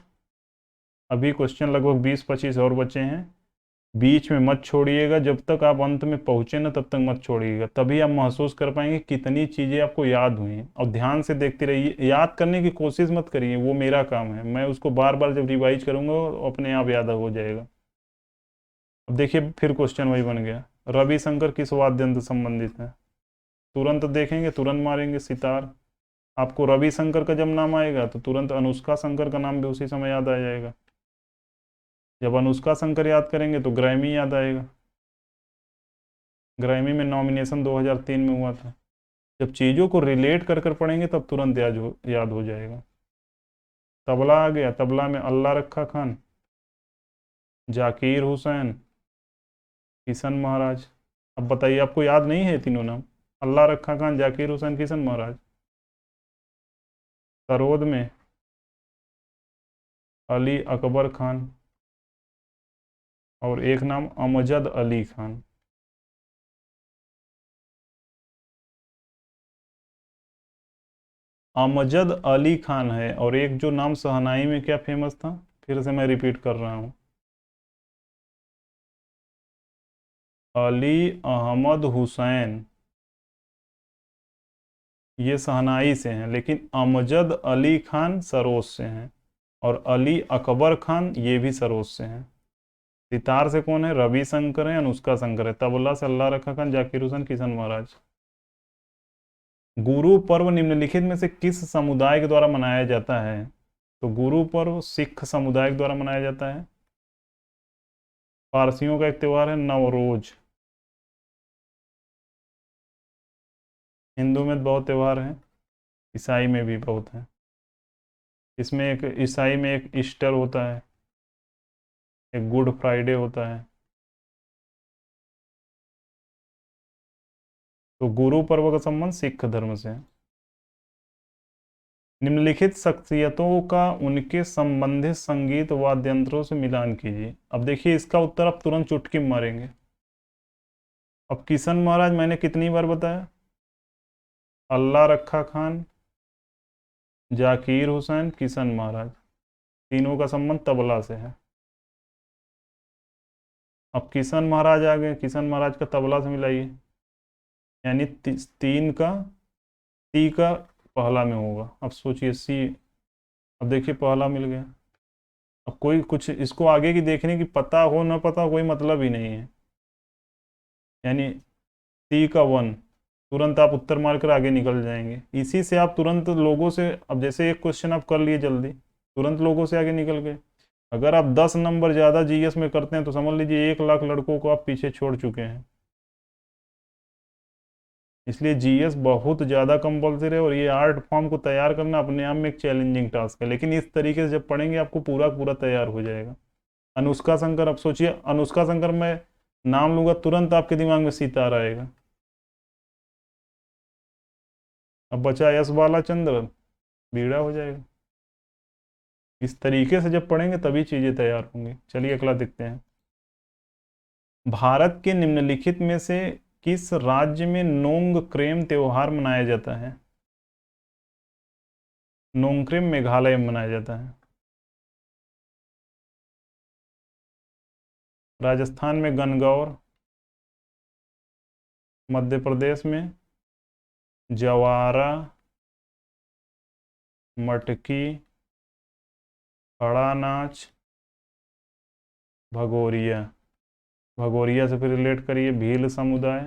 अभी क्वेश्चन लगभग 20-25 और बचे हैं। बीच में मत छोड़िएगा, जब तक आप अंत में पहुंचे ना तब तक मत छोड़िएगा, तभी आप महसूस कर पाएंगे कितनी चीज़ें आपको याद हुई हैं। और ध्यान से देखते रहिए, याद करने की कोशिश मत करिए, वो मेरा काम है। मैं उसको बार बार जब रिवाइज करूंगा अपने आप याद हो जाएगा। अब देखिए फिर क्वेश्चन वही बन गया, रविशंकर किस वाद्य यंत्र से संबंधित है। तुरंत देखेंगे, तुरंत मारेंगे सितार। आपको रविशंकर का जब नाम आएगा तो तुरंत अनुष्का शंकर का नाम भी उसी समय याद आ जाएगा। जब अनुष्का शंकर याद करेंगे तो ग्रैमी याद आएगा। ग्रैमी में नॉमिनेशन 2003 में हुआ था। जब चीज़ों को रिलेट कर कर पढ़ेंगे तब तुरंत याद हो जाएगा। तबला आ गया, तबला में अल्लाह रखा खान, जाकिर हुसैन, किशन महाराज। अब बताइए, आपको याद नहीं है तीनों नाम, अल्लाह रखा खान, जाकिर हुसैन, किशन महाराज। सरोद में अली अकबर खान, और एक नाम अमजद अली खान। अमजद अली खान है। और एक जो नाम शहनाई में क्या फेमस था, फिर से मैं रिपीट कर रहा हूँ, अली अहमद हुसैन, ये शहनाई से हैं। लेकिन अमजद अली खान सरोज से हैं। और अली अकबर खान ये भी सरोज से हैं। सितार से कौन है, रविशंकर है, अनुष्का शंकर है। तबला से अल्लाह रखा खान, जाकिर हुसैन, किशन महाराज। गुरु पर्व निम्नलिखित में से किस समुदाय के द्वारा मनाया जाता है। तो गुरु पर्व सिख समुदाय के द्वारा मनाया जाता है। पारसियों का एक त्यौहार है नवरोज। हिंदू में बहुत त्यौहार हैं, ईसाई में भी बहुत हैं। इसमें एक ईसाई में एक ईस्टर होता है, एक गुड फ्राइडे होता है। तो गुरु पर्व का संबंध सिख धर्म से है। निम्नलिखित शख्सियतों का उनके संबंधित संगीत वाद्य यंत्रों से मिलान कीजिए। अब देखिए इसका उत्तर आप तुरंत चुटकी में मारेंगे। अब किशन महाराज मैंने कितनी बार बताया, अल्लाह रखा खान, जाकिर हुसैन, किशन महाराज, तीनों का संबंध तबला से है। अब किशन महाराज आ गए, किशन महाराज का तबला से मिलाइए, यानी तीन का ती का पहला में होगा। अब सोचिए सी, अब देखिए पहला मिल गया। अब कोई कुछ इसको आगे की देखने की पता हो ना पता हो कोई मतलब ही नहीं है, यानी सी का वन, तुरंत आप उत्तर मारकर आगे निकल जाएंगे। इसी से आप तुरंत लोगों से, अब जैसे एक क्वेश्चन आप कर लिए जल्दी, तुरंत लोगों से आगे निकल गए। अगर आप 10 नंबर ज़्यादा जीएस में करते हैं तो समझ लीजिए 1 लाख लड़कों को आप पीछे छोड़ चुके हैं। इसलिए जीएस बहुत ज़्यादा कंपलसरी है, और ये आर्ट फॉर्म को तैयार करना अपने आप में एक चैलेंजिंग टास्क है, लेकिन इस तरीके से जब पढ़ेंगे आपको पूरा पूरा तैयार हो जाएगा। अनुष्का शंकर, अब सोचिए अनुष्का शंकर, मैं नाम लूंगा तुरंत आपके दिमाग में सितारा आएगा। अब बचा यश बालाचंद्र, बीड़ा हो जाएगा। इस तरीके से जब पढ़ेंगे तभी चीज़ें तैयार होंगी। चलिए अगला देखते हैं। भारत के निम्नलिखित में से किस राज्य में नोंगक्रेम त्योहार मनाया जाता है? नोंगक्रेम मेघालय में मनाया जाता है। राजस्थान में गणगौर, मध्य प्रदेश में जवारा, मटकी, खड़ा नाच, भगोरिया। भगोरिया से फिर रिलेट करिए भील समुदाय,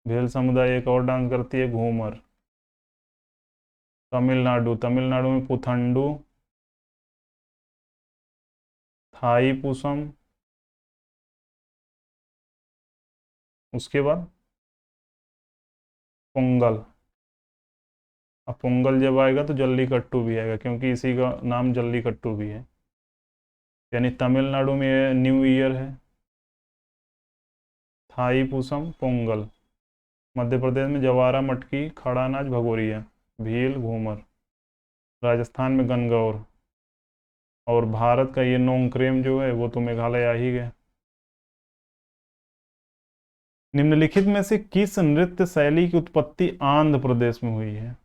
भील समुदाय एक और डांस करती है घूमर। तमिलनाडु, तमिलनाडु में पुथंडू, थाई पुसम, उसके बाद पोंगल। अब पोंगल जब आएगा तो जल्लीकट्टू भी आएगा, क्योंकि इसी का नाम जल्लीकट्टू भी है। यानी तमिलनाडु में न्यू ईयर है, थाई पुसम, पोंगल। मध्य प्रदेश में जवारा, मटकी, खड़ा नाच, भगोरिया, भील, घूमर। राजस्थान में गणगौर, और भारत का ये नोंगक्रेम जो है वो तो मेघालय आ ही गया। निम्नलिखित में से किस नृत्य शैली की उत्पत्ति आंध्र प्रदेश में हुई है?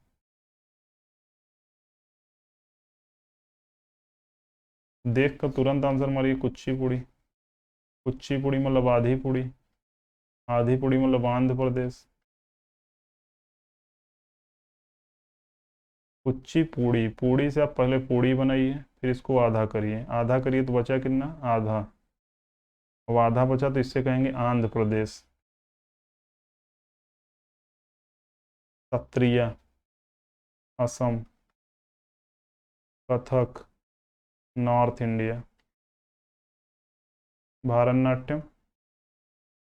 देख कर तुरंत आंसर मारिए। कुचिपुड़ी, कुचिपुड़ी मतलब आधी पुड़ी, आधी पुड़ी मतलब आंध्र प्रदेश। कुचिपुड़ी, पूड़ी से आप पहले पूड़ी बनाइए, फिर इसको आधा करिए, आधा करिए तो बचा कितना, आधा। अब आधा बचा तो इससे कहेंगे आंध्र प्रदेश। Sattriya, Assam, Kathak, north India, Bharatanatyam,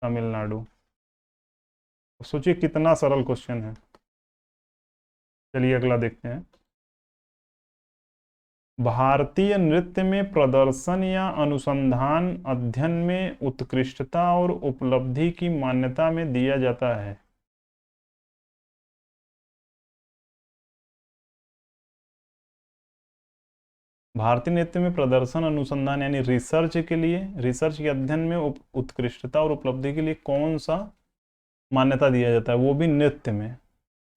Tamil Nadu. सोचिए कितना सरल क्वेश्चन है। चलिए अगला देखते हैं। भारतीय नृत्य में प्रदर्शन या अनुसंधान अध्ययन में उत्कृष्टता और उपलब्धि की मान्यता में दिया जाता है। भारतीय नृत्य में प्रदर्शन अनुसंधान यानी रिसर्च के लिए, रिसर्च के अध्ययन में उत्कृष्टता और उपलब्धि के लिए कौन सा मान्यता दिया जाता है, वो भी नृत्य में?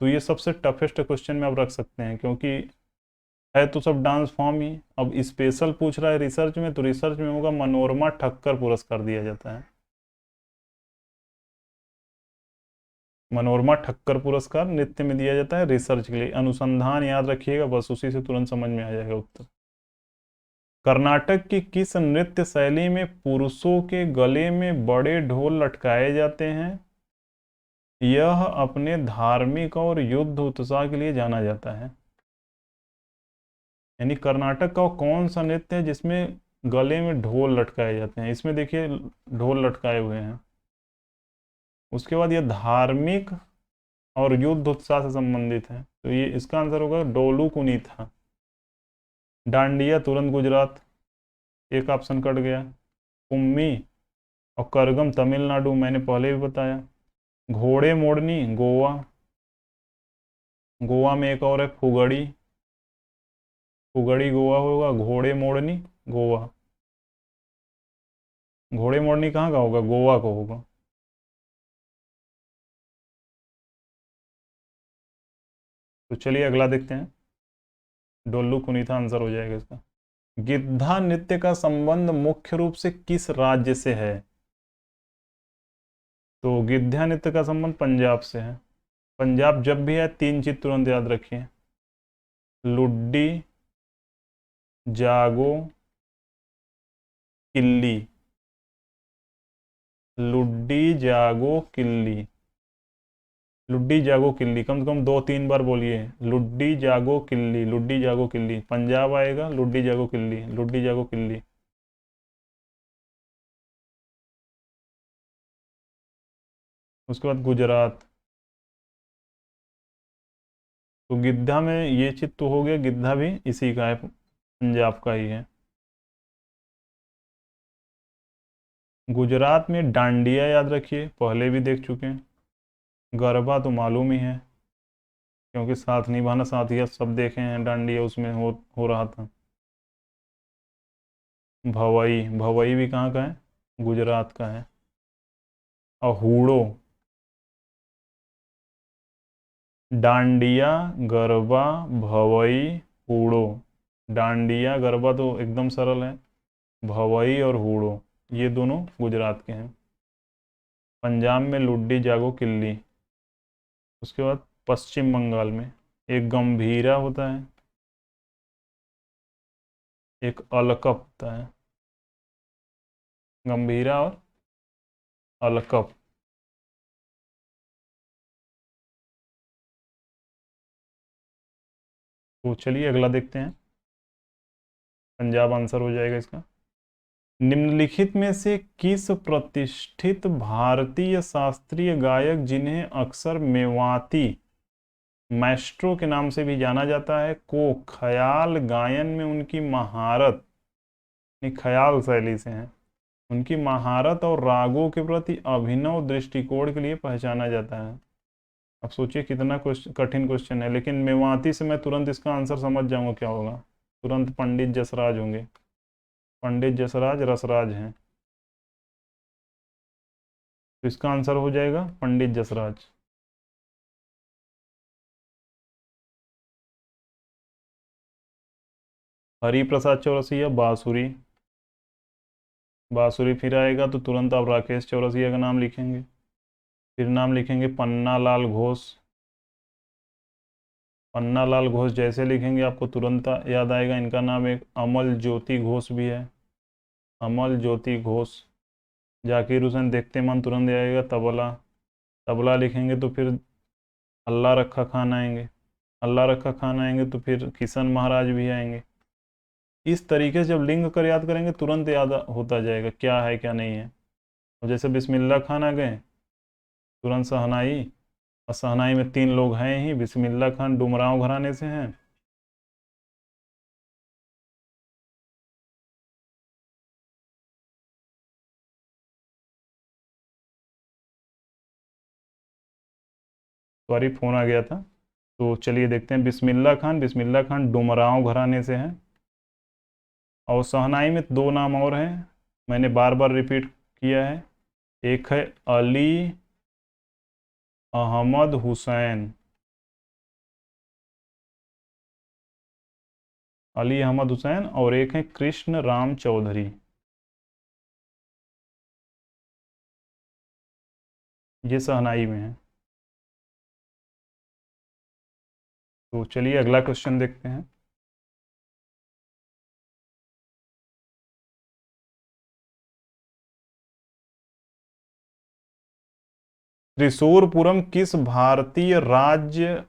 तो ये सबसे टफेस्ट क्वेश्चन में आप रख सकते हैं, क्योंकि है तो सब डांस फॉर्म ही। अब स्पेशल पूछ रहा है रिसर्च में, तो रिसर्च में होगा मनोरमा ठक्कर पुरस्कार दिया जाता है। मनोरमा ठक्कर पुरस्कार नृत्य में दिया जाता है रिसर्च के लिए। अनुसंधान याद रखिएगा, बस उसी से तुरंत समझ में आ जाएगा उत्तर। कर्नाटक की किस नृत्य शैली में पुरुषों के गले में बड़े ढोल लटकाए जाते हैं? यह अपने धार्मिक और युद्ध उत्साह के लिए जाना जाता है। यानी कर्नाटक का कौन सा नृत्य है जिसमें गले में ढोल लटकाए जाते हैं? इसमें देखिए ढोल लटकाए हुए हैं। उसके बाद यह धार्मिक और युद्ध उत्साह से संबंधित है, तो ये इसका आंसर होगा डोलू कुनीथा। डांडिया तुरंत गुजरात, एक ऑप्शन कट गया। कुम्मी और करगम तमिलनाडु, मैंने पहले भी बताया। घोड़े मोड़नी गोवा, गोवा में एक और है फुगड़ी, फुगड़ी गोवा होगा, घोड़े मोड़नी गोवा। घोड़े मोड़नी कहाँ का होगा, गोवा का होगा। तो चलिए अगला देखते हैं। डोल्लू कुनीथा आंसर हो जाएगा इसका। गिद्धा नृत्य का संबंध मुख्य रूप से किस राज्य से है? तो गिद्धा नृत्य का संबंध पंजाब से है। पंजाब जब भी है 3 चीज तुरंत याद रखिए। लुड्डी, जागो, किल्ली। लुड्डी, जागो, किल्ली। लुड्डी, जागो, किल्ली, कम से कम 2-3 बार बोलिए। लुड्डी, जागो, किल्ली, लुड्डी, जागो, किल्ली। पंजाब आएगा, लुड्डी, जागो, किल्ली, लुड्डी, जागो, किल्ली। उसके बाद गुजरात। तो गिद्धा में ये चीज तो हो गया, गिद्धा भी इसी का है, पंजाब का ही है। गुजरात में डांडिया याद रखिए, पहले भी देख चुके हैं। गरबा तो मालूम ही है, क्योंकि साथ निभाना साथिया सब देखे हैं, डांडिया उसमें हो रहा था। भवई, भवई भी कहाँ का है? गुजरात का है। और हूड़ो। डांडिया, गरबा, भवई, हूड़ो। डांडिया गरबा तो एकदम सरल है। भवई और हूड़ो ये दोनों गुजरात के हैं। पंजाब में लुड्डी, जागो, किल्ली। उसके बाद पश्चिम बंगाल में एक गंभीरा होता है, एक अलकप होता है। गंभीरा और अलकप। तो चलिए अगला देखते हैं। पंजाब आंसर हो जाएगा इसका। निम्नलिखित में से किस प्रतिष्ठित भारतीय शास्त्रीय गायक, जिन्हें अक्सर मेवाती मैस्ट्रो के नाम से भी जाना जाता है, को ख्याल गायन में उनकी महारत, ख्याल शैली से है, उनकी महारत और रागों के प्रति अभिनव दृष्टिकोण के लिए पहचाना जाता है? अब सोचिए कितना कठिन क्वेश्चन है, लेकिन मेवाती से मैं तुरंत इसका आंसर समझ जाऊंगा क्या होगा। तुरंत पंडित जसराज होंगे। पंडित जसराज रसराज हैं, तो इसका आंसर हो जाएगा पंडित जसराज। हरि प्रसाद चौरसिया बांसुरी। बांसुरी फिर आएगा तो तुरंत आप राकेश चौरसिया का नाम लिखेंगे। फिर नाम लिखेंगे पन्ना लाल घोष। पन्ना लाल घोष जैसे लिखेंगे आपको तुरंत याद आएगा इनका नाम। एक अमल ज्योति घोष भी है, अमल ज्योति घोष। जाकिर हुसैन देखते मन तुरंत आएगा तबला। तबला लिखेंगे तो फिर अल्लाह रखा खान आएंगे। अल्लाह रखा खान आएंगे तो फिर किशन महाराज भी आएंगे। इस तरीके से जब लिंक कर याद करेंगे तुरंत याद होता जाएगा क्या है क्या नहीं है। और जैसे बिस्मिल्लाह खान आ गए, तुरंत शहनाई। और शहनाई में 3 लोग हैं ही, बिस्मिल्लाह खान डुमरांव घराने से हैं। सॉरी फोन आ गया था। तो चलिए देखते हैं। बिस्मिल्लाह खान, बिस्मिल्लाह खान डुमरांव घराने से हैं। और शहनाई में 2 नाम और हैं, मैंने बार बार रिपीट किया है। एक है अली अहमद हुसैन। अली अहमद हुसैन। और एक है कृष्ण राम चौधरी। ये शहनाई में है। तो चलिए अगला क्वेश्चन देखते हैं। त्रिशूरपुरम किस भारतीय राज्य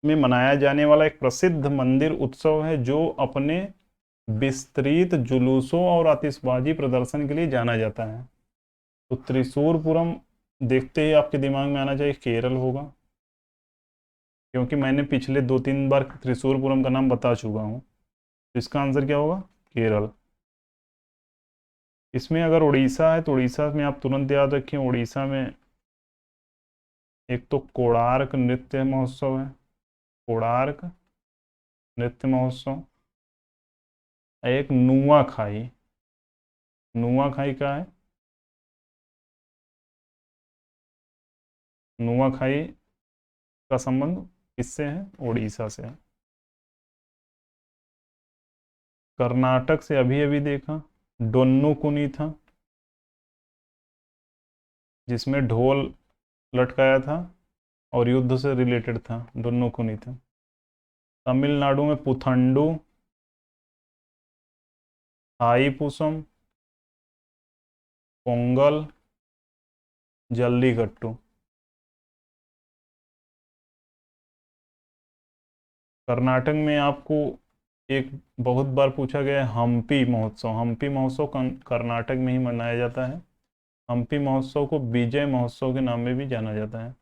में मनाया जाने वाला एक प्रसिद्ध मंदिर उत्सव है, जो अपने विस्तृत जुलूसों और आतिशबाजी प्रदर्शन के लिए जाना जाता है? तो त्रिशूरपुरम देखते ही आपके दिमाग में आना चाहिए केरल होगा, क्योंकि मैंने पिछले 2-3 बार त्रिशूरपुरम का नाम बता चुका हूँ। तो इसका आंसर क्या होगा? केरल। इसमें अगर उड़ीसा है तो उड़ीसा में आप तुरंत याद रखें, उड़ीसा में एक तो कोणार्क नृत्य महोत्सव है, कोणार्क नृत्य महोत्सव। एक नुआखाई। नुआखाई का है, नुआखाई का संबंध किससे है? उड़ीसा से है। कर्नाटक से अभी अभी देखा डोन्नू कुनी था, जिसमें ढोल लटकाया था और युद्ध से रिलेटेड था, डोन्नू कुनी था। तमिलनाडु में पुथंडू, थाईपुसम, पोंगल, जल्लीकट्टू। कर्नाटक में आपको एक बहुत बार पूछा गया है हम्पी महोत्सव। हम्पी महोत्सव कर्नाटक में ही मनाया जाता है। हम्पी महोत्सव को विजय महोत्सव के नाम में भी जाना जाता है।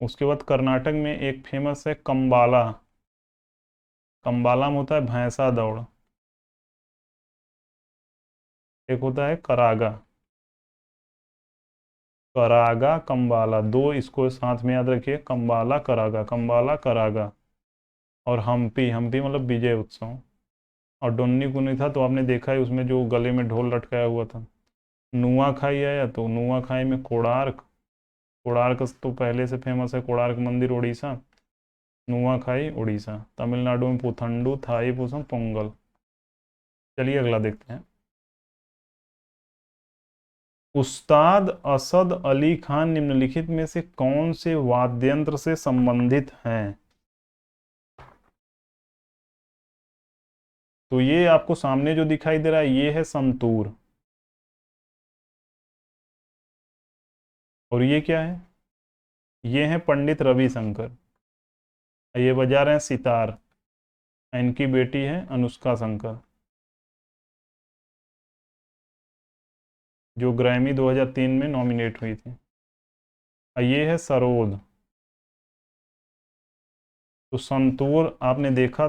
उसके बाद कर्नाटक में एक फेमस है कंबाला। कंबाला में होता है भैंसा दौड़। एक होता है करागा। करागा कंबाला, दो इसको साथ में याद रखिए, कंबाला करागा, कंबाला करागा। और हम्पी, हम्पी मतलब विजय उत्सव। और डोन्नी कुनी था तो आपने देखा है उसमें जो गले में ढोल लटकाया हुआ था। नुआखाई आया तो नुआखाई में कोणार्क। कोणार्क तो पहले से फेमस है, कोणार्क मंदिर उड़ीसा। नुआखाई उड़ीसा। तमिलनाडु में पुथंडू, थाईपुसम, पोंगल। चलिए अगला देखते हैं। उस्ताद असद अली खान निम्नलिखित में से कौन से वाद्ययंत्र से संबंधित हैं? तो ये आपको सामने जो दिखाई दे रहा है ये है संतूर। और ये क्या है? ये है पंडित रविशंकर। ये बजा रहे हैं सितार। इनकी बेटी है अनुष्का शंकर, जो ग्रैमी 2003 में नॉमिनेट हुई थी। ये है सरोद। तो संतूर आपने देखा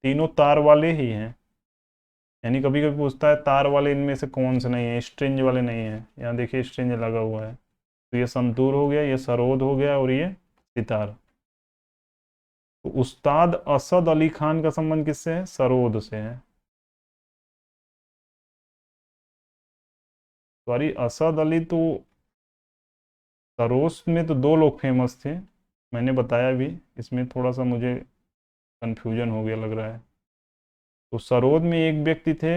तीनों तार वाले ही हैं। यानी कभी कभी पूछता है तार वाले इनमें से कौन से नहीं है, स्ट्रिंज वाले नहीं है। यहाँ देखिए स्ट्रिंज लगा हुआ है। तो ये संतूर हो गया, ये सरोद हो गया, और ये सितार। तो उस्ताद असद अली खान का संबंध किससे है? सरोद से है। सॉरी, असद अली तो सरोस में तो दो लोग फेमस थे, मैंने बताया भी। इसमें थोड़ा सा मुझे कंफ्यूजन हो गया लग रहा है। तो सरोद में एक व्यक्ति थे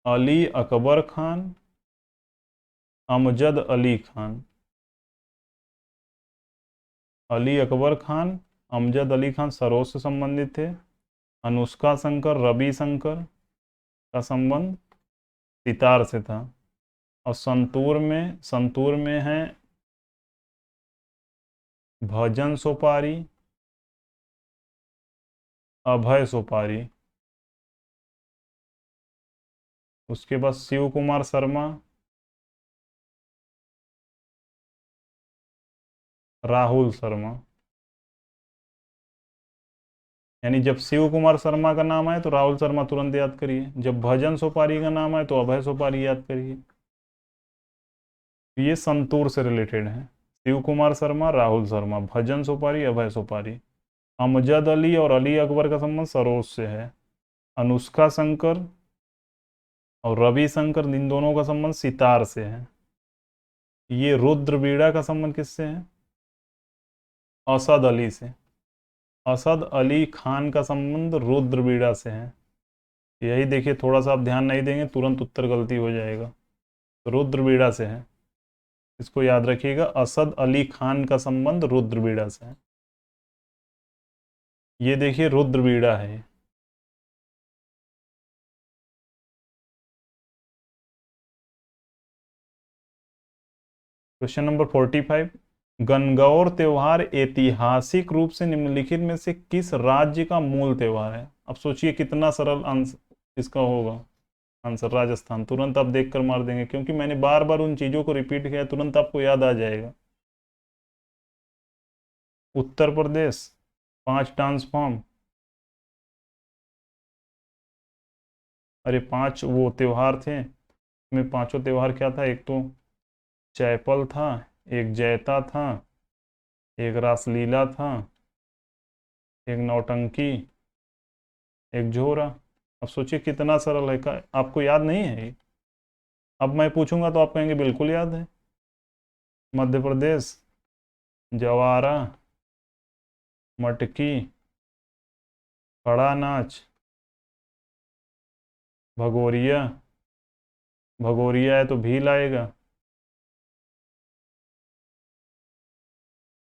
अली अकबर खान, अमजद अली खान। अली अकबर खान, अमजद अली खान सरोद से संबंधित थे। अनुष्का शंकर, रवि शंकर का संबंध सितार से था। और संतूर में है भजन सोपारी, अभय सोपारी। उसके बाद शिव कुमार शर्मा, राहुल शर्मा। यानी जब शिव कुमार शर्मा का नाम आए तो राहुल शर्मा तुरंत याद करिए, जब भजन सोपारी का नाम आए तो अभय सोपारी याद करिए। ये संतूर से रिलेटेड है। शिव कुमार शर्मा, राहुल शर्मा, भजन सोपारी, अभय सोपारी। अमजद अली और अली अकबर का संबंध सरोज से है। अनुष्का शंकर और रवि शंकर, इन दोनों का संबंध सितार से है। ये रुद्र बीड़ा का संबंध किससे है? असद अली से। असद अली खान का संबंध रुद्र बीड़ा से है। यही देखिए, थोड़ा सा आप ध्यान नहीं देंगे तुरंत उत्तर गलती हो जाएगा। तो रुद्र बीड़ा से है, इसको याद रखिएगा। असद अली खान का संबंध रुद्र बीड़ा से है। ये देखिए रुद्र बीड़ा है। Question number 45। गणगौर त्योहार ऐतिहासिक रूप से निम्नलिखित में से किस राज्य का मूल त्योहार है? अब सोचिए कितना सरल आंसर इसका होगा। आंसर राजस्थान। तुरंत आप देखकर मार देंगे, क्योंकि मैंने बार बार उन चीजों को रिपीट किया, तुरंत आपको याद आ जाएगा। Uttar Pradesh, 5 dance form. अरे 5 वो त्योहार थे, में पांचों त्योहार क्या था? एक तो चैपल था, एक जैता था, एक रासलीला था, एक नौटंकी, एक झोरा। अब सोचिए कितना सरल है, का आपको याद नहीं है ये? अब मैं पूछूंगा तो आप कहेंगे बिल्कुल याद है। मध्य प्रदेश, जवारा, मटकी, खड़ा नाच, भगोरिया। भगोरिया है तो भील आएगा,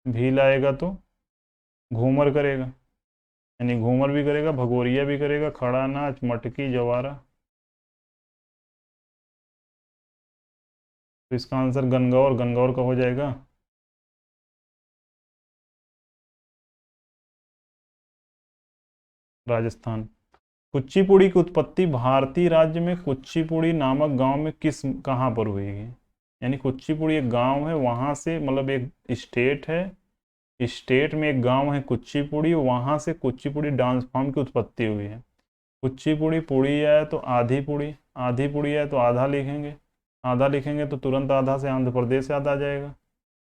भील आएगा तो घूमर करेगा, यानी घूमर भी करेगा, भगोरिया भी करेगा, खड़ा नाच, मटकी, जवारा। तो इसका आंसर गणगौर, गणगौर का हो जाएगा। राजस्थान। कुचिपुड़ी की उत्पत्ति भारतीय राज्य में कुचिपुड़ी नामक गांव में कहाँ पर हुई है? यानी कुचिपुड़ी एक गांव है, वहां से, मतलब एक स्टेट है, स्टेट में एक गांव है कुचिपुड़ी, वहां से कुचिपुड़ी डांस फॉर्म की उत्पत्ति हुई है। कुचिपुड़ी, पुड़ी है तो आधी पुड़ी, आधी पुड़ी है तो आधा लिखेंगे, आधा लिखेंगे तो तुरंत आधा से आंध्र प्रदेश याद आ जाएगा,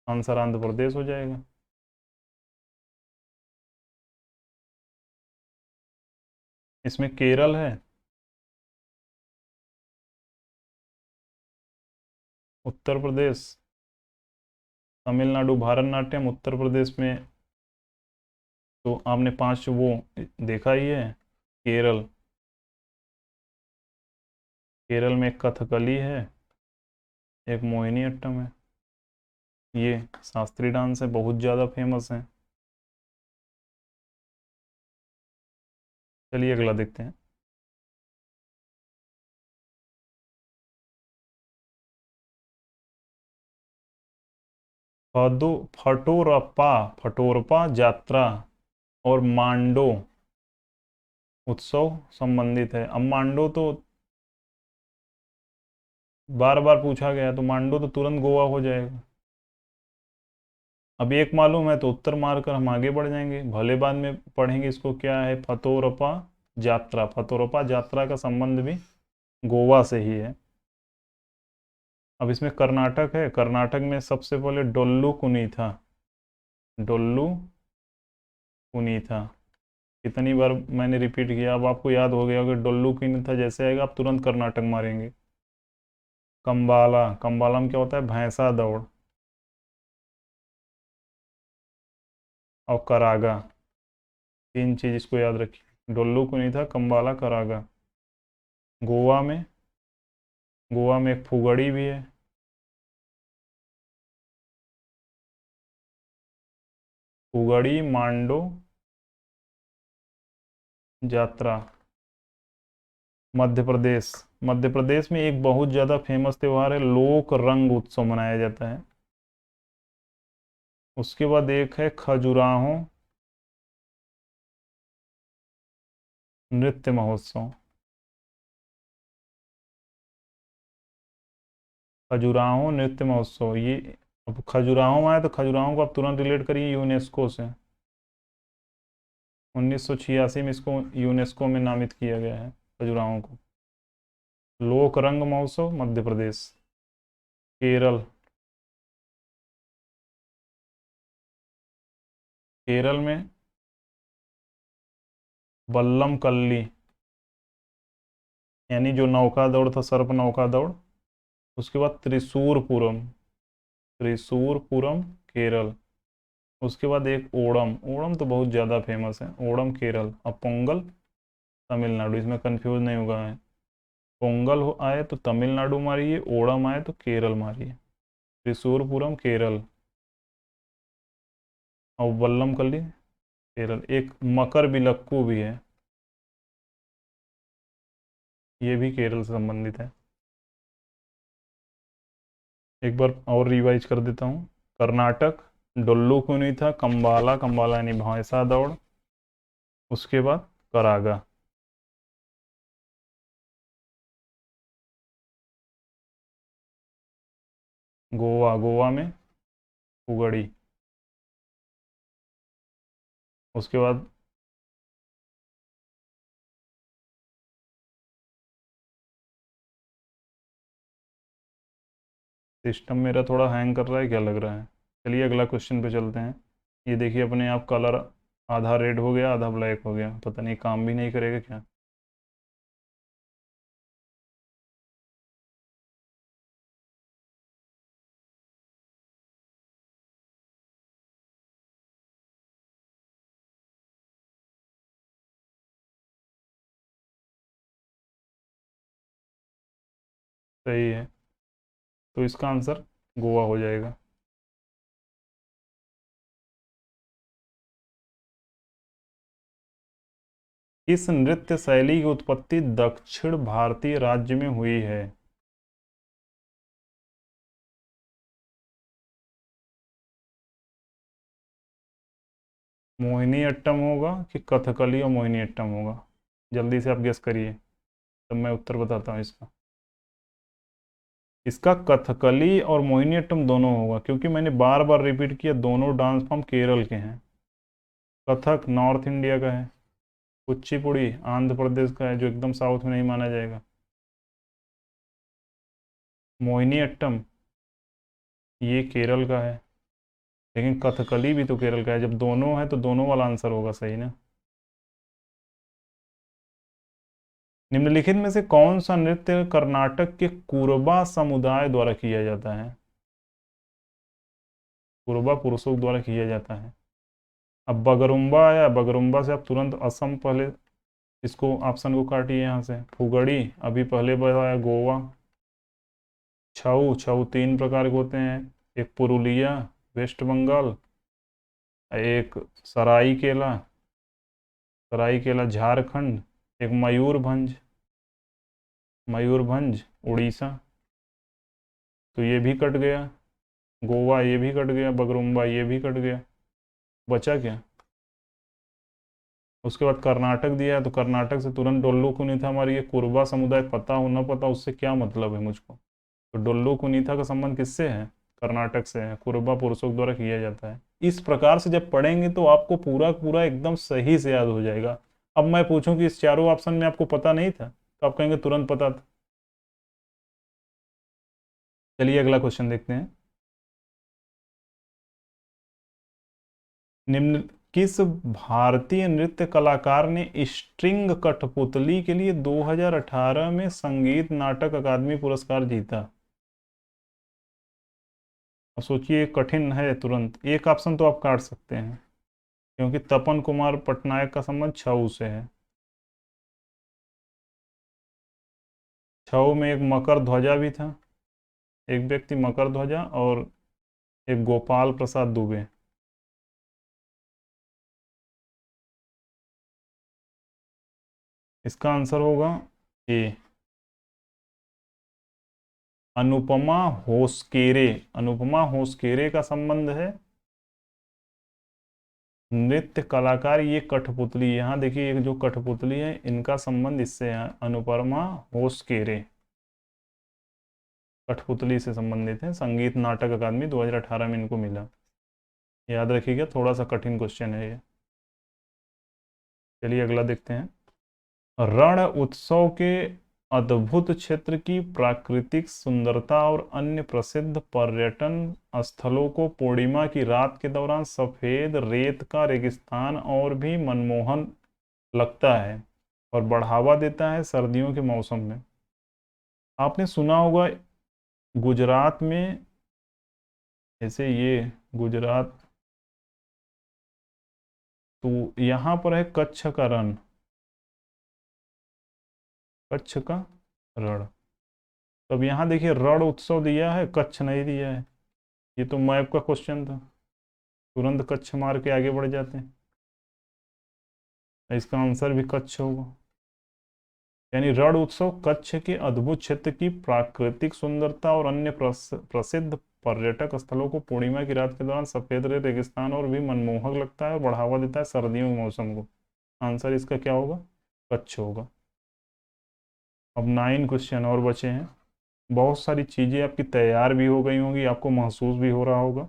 आंसर आंध्र प्रदेश हो जाएगा। इसमें केरल है, उत्तर प्रदेश, तमिलनाडु, भारतनाट्यम, उत्तर प्रदेश में तो आपने पांच वो देखा ही है। केरल, केरल में एक कथकली है, एक मोहिनीअट्टम है, ये शास्त्रीय डांस है, बहुत ज़्यादा फेमस है। चलिए अगला देखते हैं। फटोरप्पा, फटोरपा जात्रा और मांडो उत्सव संबंधित है। अब मांडो तो बार बार पूछा गया, तो मांडो तो तुरंत गोवा हो जाएगा। अब एक मालूम है तो उत्तर मारकर हम आगे बढ़ जाएंगे, भले बाद में पढ़ेंगे इसको। क्या है? फतोरपा यात्रा, फतोरपा यात्रा का संबंध भी गोवा से ही है। अब इसमें कर्नाटक है, कर्नाटक में सबसे पहले डोल्लू कुनी था, डोल्लू कुनी था। कितनी बार मैंने रिपीट किया, अब आपको याद हो गया होगा। डोल्लू कुनी था जैसे आएगा आप तुरंत कर्नाटक मारेंगे। कंबाला, कंबाला में क्या होता है? भैंसा दौड़। और करागा, तीन चीज इसको याद रखिए, डोल्लू कुनी था, कंबाला, करागा। गोवा में, गोवा में एक फुगड़ी भी है, फुगड़ी, मांडो, यात्रा। मध्य प्रदेश, मध्य प्रदेश में एक बहुत ज़्यादा फेमस त्यौहार है, लोक रंग उत्सव मनाया जाता है। उसके बाद एक है खजुराहो नृत्य महोत्सव। खजुराहो नृत्य महोत्सव, ये अब खजुराहो में आए तो खजुराहो को आप तुरंत रिलेट करिए यूनेस्को से। 1986 में इसको यूनेस्को में नामित किया गया है, खजुराहो को। लोक रंग महोत्सव, मध्य प्रदेश। केरल, केरल में बल्लम कल्ली, यानी जो नौका दौड़ था, सर्प नौका दौड़। उसके बाद त्रिशूरपुरम, त्रिशूरपुरम केरल। उसके बाद एक ओणम, ओणम तो बहुत ज़्यादा फेमस है, ओणम केरल। अब पोंगल तमिलनाडु, इसमें कंफ्यूज नहीं होगा है। पोंगल आए तो तमिलनाडु मारिए, ओणम आए तो केरल मारिए। त्रिशूरपुरम केरल और वल्लम कल्ली केरल। एक मकर बिलक्कू भी है, ये भी केरल से संबंधित है। एक बार और रिवाइज कर देता हूँ। कर्नाटक, डोल्लू कुनी था, कंबाला, कंबाला यानी भैंसा दौड़। उसके बाद करागा। गोवा, गोवा में उगड़ी। उसके बाद सिस्टम मेरा थोड़ा हैंग कर रहा है, क्या लग रहा है? चलिए अगला क्वेश्चन पे चलते हैं। ये देखिए अपने आप कलर आधा रेड हो गया, आधा ब्लैक हो गया, पता नहीं काम भी नहीं करेगा क्या। सही है, तो इसका आंसर गोवा हो जाएगा। इस नृत्य शैली की उत्पत्ति दक्षिण भारतीय राज्य में हुई है। मोहिनी अट्टम होगा कि कथकली और मोहिनी अट्टम होगा? जल्दी से आप गेस करिए, तब मैं उत्तर बताता हूँ इसका। इसका कथकली और मोहिनीअट्टम दोनों होगा, क्योंकि मैंने बार बार रिपीट किया, दोनों डांस फॉर्म केरल के हैं। कथक नॉर्थ इंडिया का है, कुचिपुड़ी आंध्र प्रदेश का है, जो एकदम साउथ में नहीं माना जाएगा। मोहिनीअट्टम ये केरल का है, लेकिन कथकली भी तो केरल का है। जब दोनों है तो दोनों वाला आंसर होगा सही ना। निम्नलिखित में से कौन सा नृत्य कर्नाटक के कुरबा समुदाय द्वारा किया जाता है? कुरबा पुरुषों द्वारा किया जाता है। अब बगरुम्बा आया, बगरुम्बा से आप तुरंत असम, पहले इसको ऑप्शन को काटिए यहाँ से। फुगड़ी अभी पहले बताया, गोवा। छऊ, छऊ तीन प्रकार के होते हैं, एक पुरुलिया वेस्ट बंगाल, एक सराईकेला, सराईकेला झारखंड, एक मयूरभंज, मयूरभंज उड़ीसा। तो ये भी कट गया, गोवा ये भी कट गया, बगरुम्बा ये भी कट गया, बचा क्या? उसके बाद कर्नाटक दिया है, तो कर्नाटक से तुरंत डोल्लो कुनीथा हमारी, ये कुरबा समुदाय पता हो ना पता उससे क्या मतलब है मुझको। तो डोल्लो कुनीथा का संबंध किससे है? कर्नाटक से है, कुरबा पुरुषों द्वारा किया जाता है। इस प्रकार से जब पढ़ेंगे तो आपको पूरा पूरा एकदम सही से याद हो जाएगा। अब मैं पूछूं कि इस चारों ऑप्शन में आपको पता नहीं था, तो आप कहेंगे तुरंत पता था। चलिए अगला क्वेश्चन देखते हैं। निम्न किस भारतीय नृत्य कलाकार ने स्ट्रिंग कठपुतली के लिए 2018 में संगीत नाटक अकादमी पुरस्कार जीता? अब सोचिए, कठिन है, तुरंत एक ऑप्शन तो आप काट सकते हैं, क्योंकि तपन कुमार पटनायक का संबंध छऊ से है। छऊ में एक मकर ध्वजा भी था, एक व्यक्ति मकर ध्वजा, और एक गोपाल प्रसाद दुबे। इसका आंसर होगा ए, अनुपमा होसकेरे। अनुपमा होसकेरे का संबंध है नृत्य कलाकार, ये कठपुतली, यहाँ देखिए एक जो कठपुतली है इनका संबंध इससे है, अनुपमा होसकेरे कठपुतली से संबंधित है। संगीत नाटक अकादमी 2018 में इनको मिला। याद रखिएगा, थोड़ा सा कठिन क्वेश्चन है ये। चलिए अगला देखते हैं। रण उत्सव के अद्भुत क्षेत्र की प्राकृतिक सुंदरता और अन्य प्रसिद्ध पर्यटन स्थलों को पूर्णिमा की रात के दौरान सफेद रेत का रेगिस्तान और भी मनमोहन लगता है और बढ़ावा देता है सर्दियों के मौसम में। आपने सुना होगा गुजरात में, ऐसे ये गुजरात, तो यहाँ पर है कच्छ का रण, कच्छ का रण। तब यहाँ देखिए रण उत्सव दिया है, कच्छ नहीं दिया है। ये तो मैप का क्वेश्चन था, तुरंत कच्छ मार के आगे बढ़ जाते हैं। इसका आंसर भी कच्छ होगा, यानी रण उत्सव कच्छ के अद्भुत क्षेत्र की प्राकृतिक सुंदरता और अन्य प्रसिद्ध पर्यटक स्थलों को पूर्णिमा की रात के दौरान सफेद रेगिस्तान और भी मनमोहक लगता है और बढ़ावा देता है सर्दियों के मौसम को। आंसर इसका क्या होगा? कच्छ होगा। अब 9 क्वेश्चन और बचे हैं। बहुत सारी चीज़ें आपकी तैयार भी हो गई होंगी, आपको महसूस भी हो रहा होगा।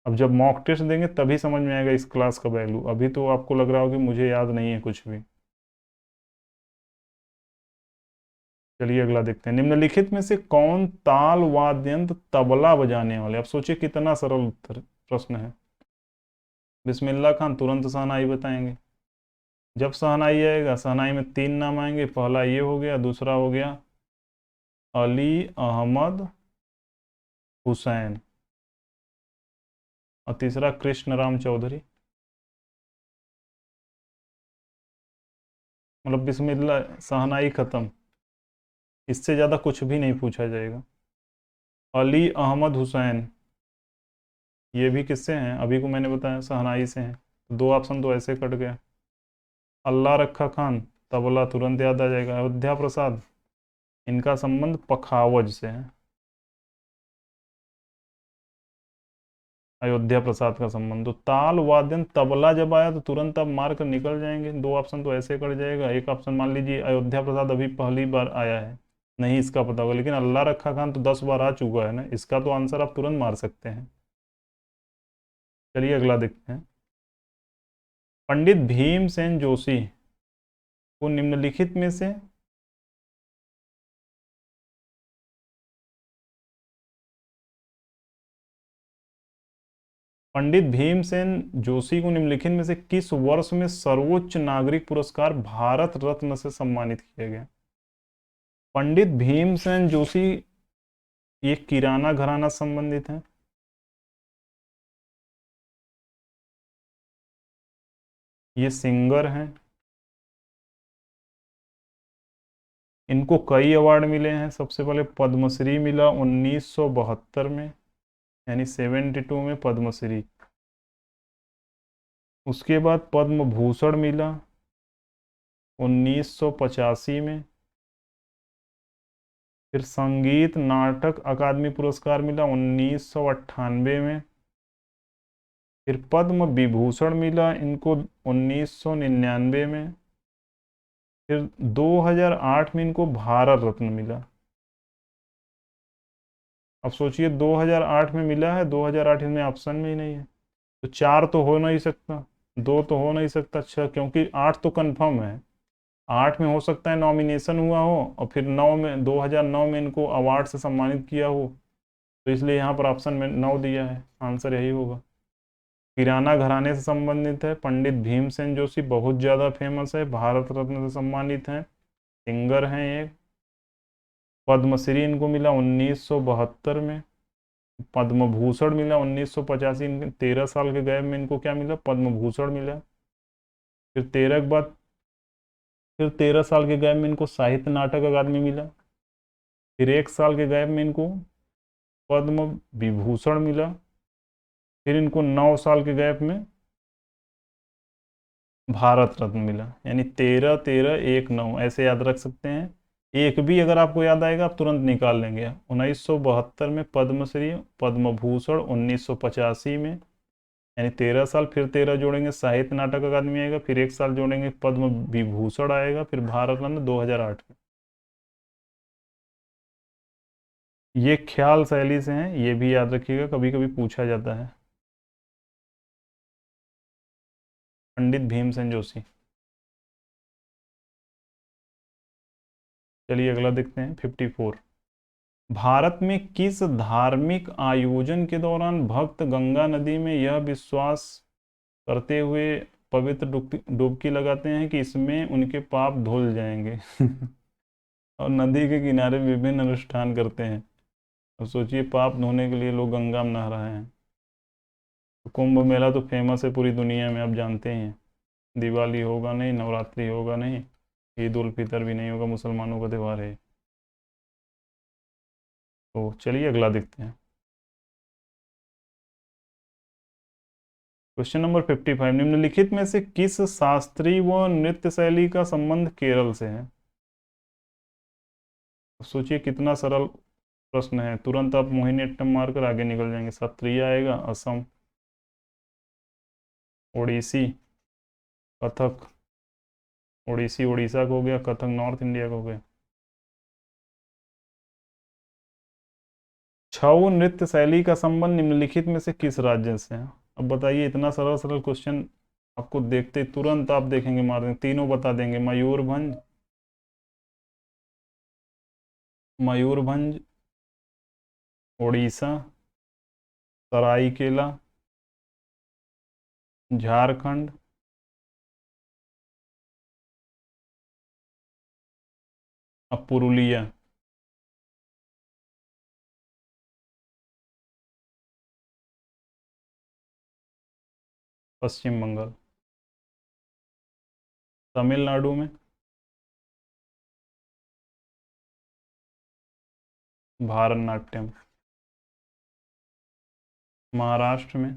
अब जब मॉक टेस्ट देंगे तभी समझ में आएगा इस क्लास का वैल्यू, अभी तो आपको लग रहा होगा कि मुझे याद नहीं है कुछ भी। चलिए अगला देखते हैं। निम्नलिखित में से कौन ताल वाद्य यंत्र तबला बजाने वाले? अब सोचिए कितना सरल उत्तर प्रश्न है। बिस्मिल्लाह खान तुरंत शहनाई बताएंगे। जब शहनाई आएगा, शहनाई में 3 नाम आएंगे, पहला ये हो गया, दूसरा हो गया अली अहमद हुसैन, और तीसरा कृष्ण राम चौधरी। मतलब बिस्मिल्लाह शहनाई खत्म, इससे ज़्यादा कुछ भी नहीं पूछा जाएगा। अली अहमद हुसैन, ये भी किससे हैं? अभी को मैंने बताया शहनाई से हैं, तो दो ऑप्शन तो ऐसे कट गया। अल्लाह रखा खान, तबला तुरंत याद आ जाएगा। अयोध्या प्रसाद, इनका संबंध पखावज से है। अयोध्या प्रसाद का संबंध, तो ताल वाद्यन तबला जब आया तो तुरंत आप मार कर निकल जाएंगे। दो ऑप्शन तो ऐसे कट जाएगा। एक ऑप्शन मान लीजिए अयोध्या प्रसाद अभी पहली बार आया है, नहीं इसका पता होगा, लेकिन अल्लाह रखा खान तो 10 बार आ चुका है ना, इसका तो आंसर आप तुरंत मार सकते हैं। चलिए अगला देखते हैं। पंडित भीमसेन जोशी को निम्नलिखित में से पंडित भीमसेन जोशी को निम्नलिखित में से किस वर्ष में सर्वोच्च नागरिक पुरस्कार भारत रत्न से सम्मानित किया गया? पंडित भीमसेन जोशी ये किराना घराना से संबंधित है। ये सिंगर हैं। इनको कई अवार्ड मिले हैं। सबसे पहले पद्मश्री मिला 1972 में, यानी 72 में पद्मश्री। उसके बाद पद्म भूषण मिला 1985 में। फिर संगीत नाटक अकादमी पुरस्कार मिला 1998 में। फिर पद्म विभूषण मिला इनको 1999 में। फिर 2008 में इनको भारत रत्न मिला। अब सोचिए 2008 में मिला है, 2008 में ऑप्शन में ही नहीं है, तो चार तो हो नहीं सकता, दो तो हो नहीं सकता, छह, क्योंकि आठ तो कंफर्म है। आठ में हो सकता है नॉमिनेशन हुआ हो, और फिर नौ में 2009 में इनको अवार्ड से सम्मानित किया हो, तो इसलिए यहाँ पर ऑप्शन में नौ दिया है। आंसर यही होगा। किराना घराने से संबंधित है। पंडित भीमसेन जोशी बहुत ज़्यादा फेमस है, भारत रत्न से सम्मानित हैं, सिंगर हैं ये। पद्मश्री इनको मिला 1972 में। पद्म भूषण मिला 1985। 13 साल के गैप में इनको क्या मिला? पद्म भूषण मिला। फिर 13 साल के गैप में इनको साहित्य नाटक अकादमी मिला। फिर 1 साल के गैप में इनको पद्म विभूषण मिला। फिर इनको 9 साल के गैप में भारत रत्न मिला। यानी 13 13 1 9 ऐसे याद रख सकते हैं। एक भी अगर आपको याद आएगा आप तुरंत निकाल लेंगे। 1972 में पद्मश्री, पद्म भूषण 1985 में, यानी 13 साल, फिर 13 जोड़ेंगे साहित्य नाटक अकादमी आएगा, फिर 1 साल जोड़ेंगे पद्म विभूषण आएगा, फिर भारत रत्न 2008 में। ये ख्याल शैली से हैं, ये भी याद रखिएगा, कभी कभी पूछा जाता है। पंडित भीमसेन जोशी। चलिए अगला देखते हैं 54। भारत में किस धार्मिक आयोजन के दौरान भक्त गंगा नदी में यह विश्वास करते हुए पवित्र डुबकी डुबकी लगाते हैं कि इसमें उनके पाप धुल जाएंगे और नदी के किनारे विभिन्न अनुष्ठान करते हैं। अब सोचिए पाप धोने के लिए लोग गंगा में नहा रहे हैं। तो कुंभ मेला तो फेमस है पूरी दुनिया में, आप जानते ही हैं। दिवाली होगा नहीं, नवरात्रि होगा नहीं, ईद उल फितर भी नहीं होगा, मुसलमानों का त्यौहार है। तो चलिए अगला देखते हैं। Question number 55। निम्नलिखित में से किस शास्त्रीय व नृत्य शैली का संबंध केरल से है? सोचिए कितना सरल प्रश्न है, तुरंत आप मोहिनीअट्टम मारकर आगे निकल जाएंगे। शास्त्रीय आएगा असम, ओडिसी, कथक। ओडिसी उड़ीसा का हो गया, कथक नॉर्थ इंडिया का हो गया। छऊ नृत्य शैली का संबंध निम्नलिखित में से किस राज्य से है? अब बताइए, इतना सरल सरल क्वेश्चन आपको देखते ही तुरंत आप देखेंगे मार देंगे, तीनों बता देंगे। मयूरभंज, मयूरभंज, उड़ीसा, सरायकेला, झारखंड, अब पुरुलिया। पश्चिम बंगाल। तमिलनाडु में भारतनाट्यम। महाराष्ट्र में,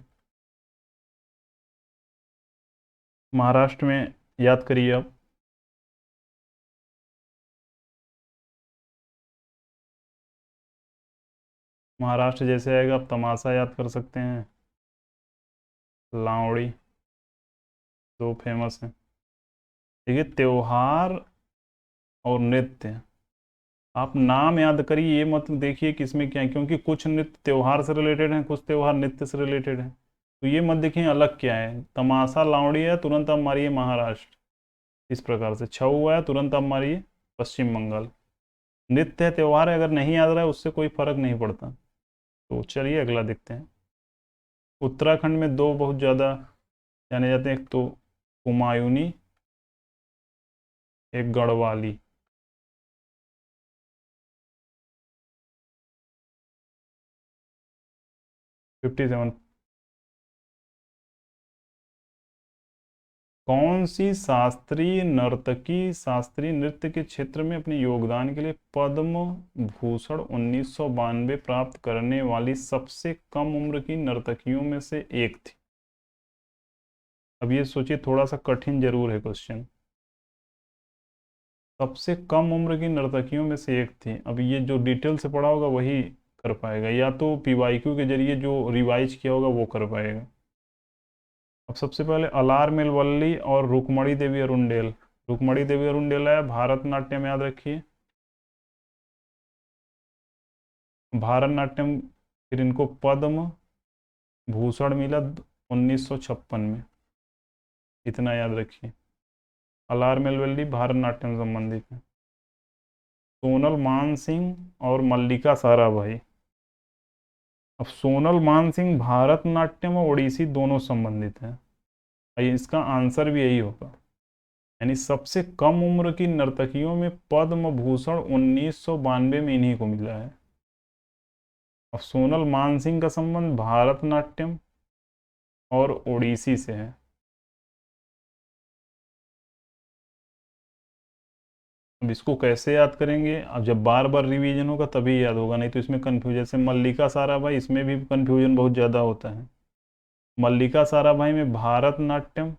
महाराष्ट्र में याद करिए आप। महाराष्ट्र जैसे आएगा आप तमाशा याद कर सकते हैं, लावड़ी, दो फेमस हैं। देखिए त्योहार और नृत्य, आप नाम याद करिए, ये मत देखिए किसमें क्या है, क्योंकि कुछ नृत्य त्योहार से रिलेटेड हैं, कुछ त्योहार नृत्य से रिलेटेड हैं। तो ये मत देखिए अलग क्या है, तमाशा लावड़ी है तुरंत आप मारिए महाराष्ट्र, इस प्रकार से छऊ हुआ है तुरंत आप मारिए पश्चिम बंगाल। नृत्य है त्योहार है, अगर नहीं याद रहा है उससे कोई फर्क नहीं पड़ता। तो चलिए अगला देखते हैं। उत्तराखंड में दो बहुत ज़्यादा जाने जाते हैं, एक तो कुमायूनी, एक गढ़वाली। 57। कौन सी शास्त्रीय नर्तकी शास्त्रीय नृत्य के क्षेत्र में अपने योगदान के लिए पद्म भूषण 1992 प्राप्त करने वाली सबसे कम उम्र की नर्तकियों में से एक थी? अब ये सोचिए, थोड़ा सा कठिन जरूर है क्वेश्चन। सबसे कम उम्र की नर्तकियों में से एक थी, अब ये जो डिटेल से पढ़ा होगा वही कर पाएगा, या तो पीवाईक्यू के जरिए जो रिवाइज किया होगा वो कर पाएगा। अब सबसे पहले अलार मेलवल्ली और रुक्मणी देवी अरुंडेल। रुक्मणी देवी अरुंडेल है भारतनाट्यम, याद रखिए भारतनाट्यम। फिर इनको पद्म भूषण मिला 1956 में, इतना याद रखिए। अलार मेलवल्ली भारतनाट्यम संबंधित है। सोनल मानसिंह और मल्लिका साराभाई। अब सोनल मानसिंह भारतनाट्यम और ओडिसी दोनों संबंधित हैं, इसका आंसर भी यही होगा, यानी सबसे कम उम्र की नर्तकियों में पद्म भूषण 1992 में इन्हीं को मिला है। अब सोनल मानसिंह का संबंध भारतनाट्यम और ओडिसी से है। अब इसको कैसे याद करेंगे, अब जब बार बार रिवीजन होगा तभी याद होगा, नहीं तो इसमें कन्फ्यूजन, जैसे मल्लिका साराभाई, इसमें भी कन्फ्यूजन बहुत ज़्यादा होता है। मल्लिका साराभाई में भारतनाट्यम,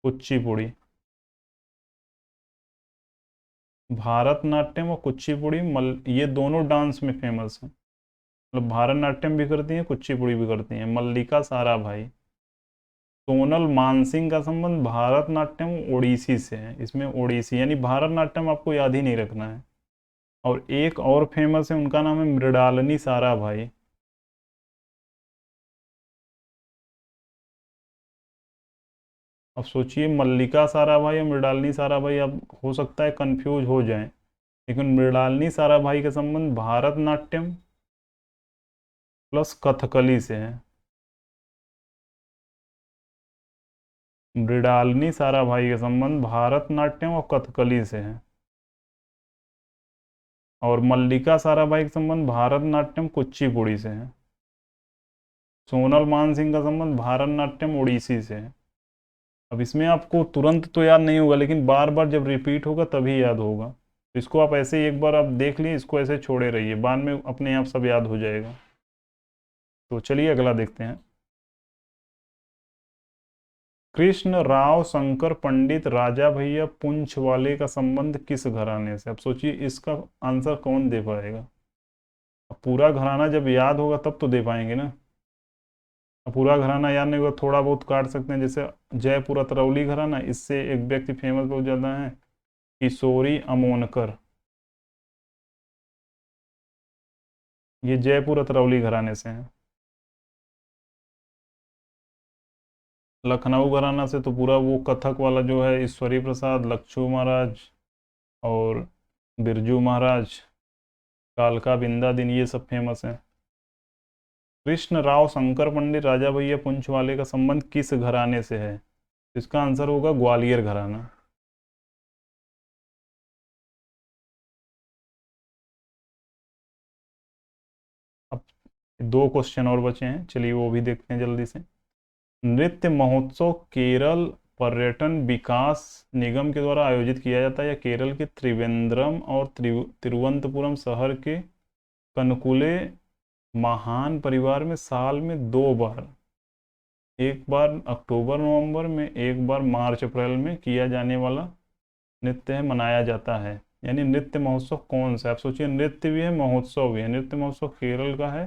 कुचिपुड़ी। भारतनाट्यम और कुचिपुड़ी ये दोनों डांस में फेमस हैं, मतलब भारतनाट्यम भी करती हैं कुचिपुड़ी भी करती हैं मल्लिका साराभाई। सोनल मानसिंह का संबंध भारतनाट्यम ओडिसी से है, इसमें ओडिसी यानी भारतनाट्यम आपको याद ही नहीं रखना है। और एक और फेमस है, उनका नाम है मृणालिनी साराभाई। अब सोचिए मल्लिका साराभाई और मृणालिनी साराभाई, अब हो सकता है कंफ्यूज हो जाएं, लेकिन मृणालिनी साराभाई का संबंध भारतनाट्यम प्लस कथकली से है। मृणालिनी साराभाई का संबंध भारतनाट्यम और कथकली से है, और मल्लिका साराभाई का संबंध भारतनाट्यम कुचिपुड़ी से है। सोनल मानसिंह का संबंध भारतनाट्यम ओडिसी से है। अब इसमें आपको तुरंत तो याद नहीं होगा, लेकिन बार बार जब रिपीट होगा तभी याद होगा। तो इसको आप ऐसे ही एक बार आप देख लिए, इसको ऐसे छोड़े रहिए, बाद में अपने आप सब याद हो जाएगा। तो चलिए अगला देखते हैं। कृष्ण राव शंकर पंडित राजा भैया पुंछ वाले का संबंध किस घराने से? अब सोचिए इसका आंसर कौन दे पाएगा। अब पूरा घराना जब याद होगा तब तो दे पाएंगे ना। अब पूरा घराना याद नहीं होगा, थोड़ा बहुत काट सकते हैं, जैसे जयपुर अतरौली घराना, इससे एक व्यक्ति फेमस बहुत ज़्यादा है, किशोरी अमोनकर। ये जयपुर अतरौली घराने से हैं। लखनऊ घराना से तो पूरा वो कथक वाला जो है, ईश्वरी प्रसाद, लक्षू महाराज और बिरजू महाराज, कालका बिंदा दिन, ये सब फेमस हैं। कृष्ण राव शंकर पंडित राजा भैया पुंछ वाले का संबंध किस घराने से है? इसका आंसर होगा ग्वालियर घराना। अब दो क्वेश्चन और बचे हैं, चलिए वो भी देखते हैं जल्दी से। नृत्य महोत्सव केरल पर्यटन विकास निगम के द्वारा आयोजित किया जाता है या केरल के त्रिवेंद्रम और तिरुवनंतपुरम शहर के कनकुले महान परिवार में साल में 2 बार, एक बार अक्टूबर नवंबर में, एक बार मार्च अप्रैल में किया जाने वाला नृत्य है, मनाया जाता है। यानी नृत्य महोत्सव कौन सा है? आप सोचिए, नृत्य भी है, महोत्सव भी है। नृत्य महोत्सव केरल का है,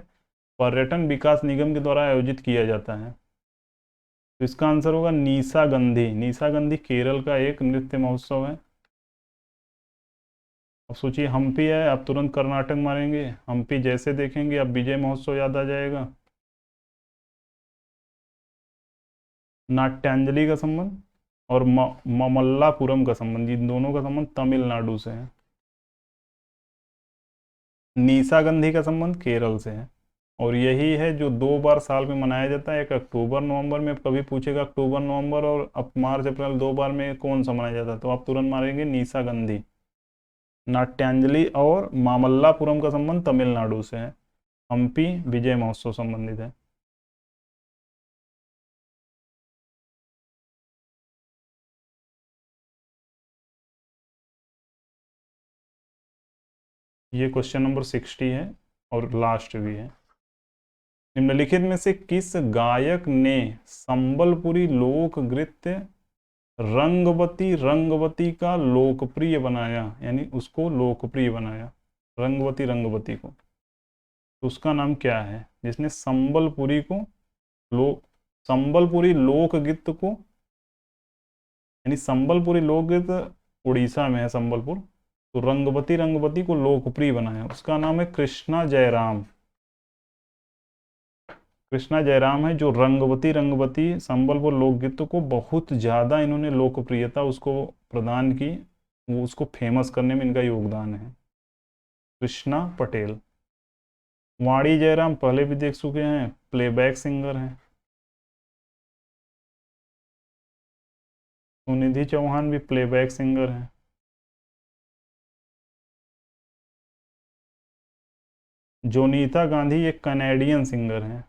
पर्यटन विकास निगम के द्वारा आयोजित किया जाता है। तो इसका आंसर होगा निशागंधी। निशागंधी केरल का एक नृत्य महोत्सव है। अब सोचिए हम्पी है, आप तुरंत कर्नाटक मारेंगे, हम्पी जैसे देखेंगे अब विजय महोत्सव याद आ जाएगा। नाट्यांजलि का संबंध और ममल्लापुरम का संबंध, इन दोनों का संबंध तमिलनाडु से है। निशागंधी का संबंध केरल से है और यही है जो 2 बार साल में मनाया जाता है। एक अक्टूबर नवंबर में, कभी पूछेगा अक्टूबर नवंबर और अब मार्च अप्रैल 2 बार में कौन सा मनाया जाता है, तो आप तुरंत मारेंगे निशागंधी। नाट्यांजलि और मामल्लापुरम का संबंध तमिलनाडु से है। हम्पी विजय महोत्सव संबंधित है। ये क्वेश्चन नंबर 60 है और लास्ट भी है। निम्नलिखित में से किस गायक ने संबलपुरी लोक नृत्य रंगवती रंगवती का लोकप्रिय बनाया, यानी उसको लोकप्रिय बनाया, रंगवती रंगवती को, तो उसका नाम क्या है? जिसने संबलपुरी को संबलपुरी लोकगीत को, यानी संबलपुरी लोकगीत उड़ीसा में है संबलपुर, तो रंगवती रंगवती को लोकप्रिय बनाया, उसका नाम है कृष्णा जयराम। कृष्णा जयराम है जो रंगवती रंगवती संबलपुर लोकगीत को बहुत ज़्यादा इन्होंने लोकप्रियता उसको प्रदान की, वो उसको फेमस करने में इनका योगदान है। कृष्णा पटेल। वाणी जयराम पहले भी देख चुके हैं, प्लेबैक सिंगर हैं। सुनिधि चौहान भी प्लेबैक सिंगर हैं। जोनीता गांधी एक कनेडियन सिंगर हैं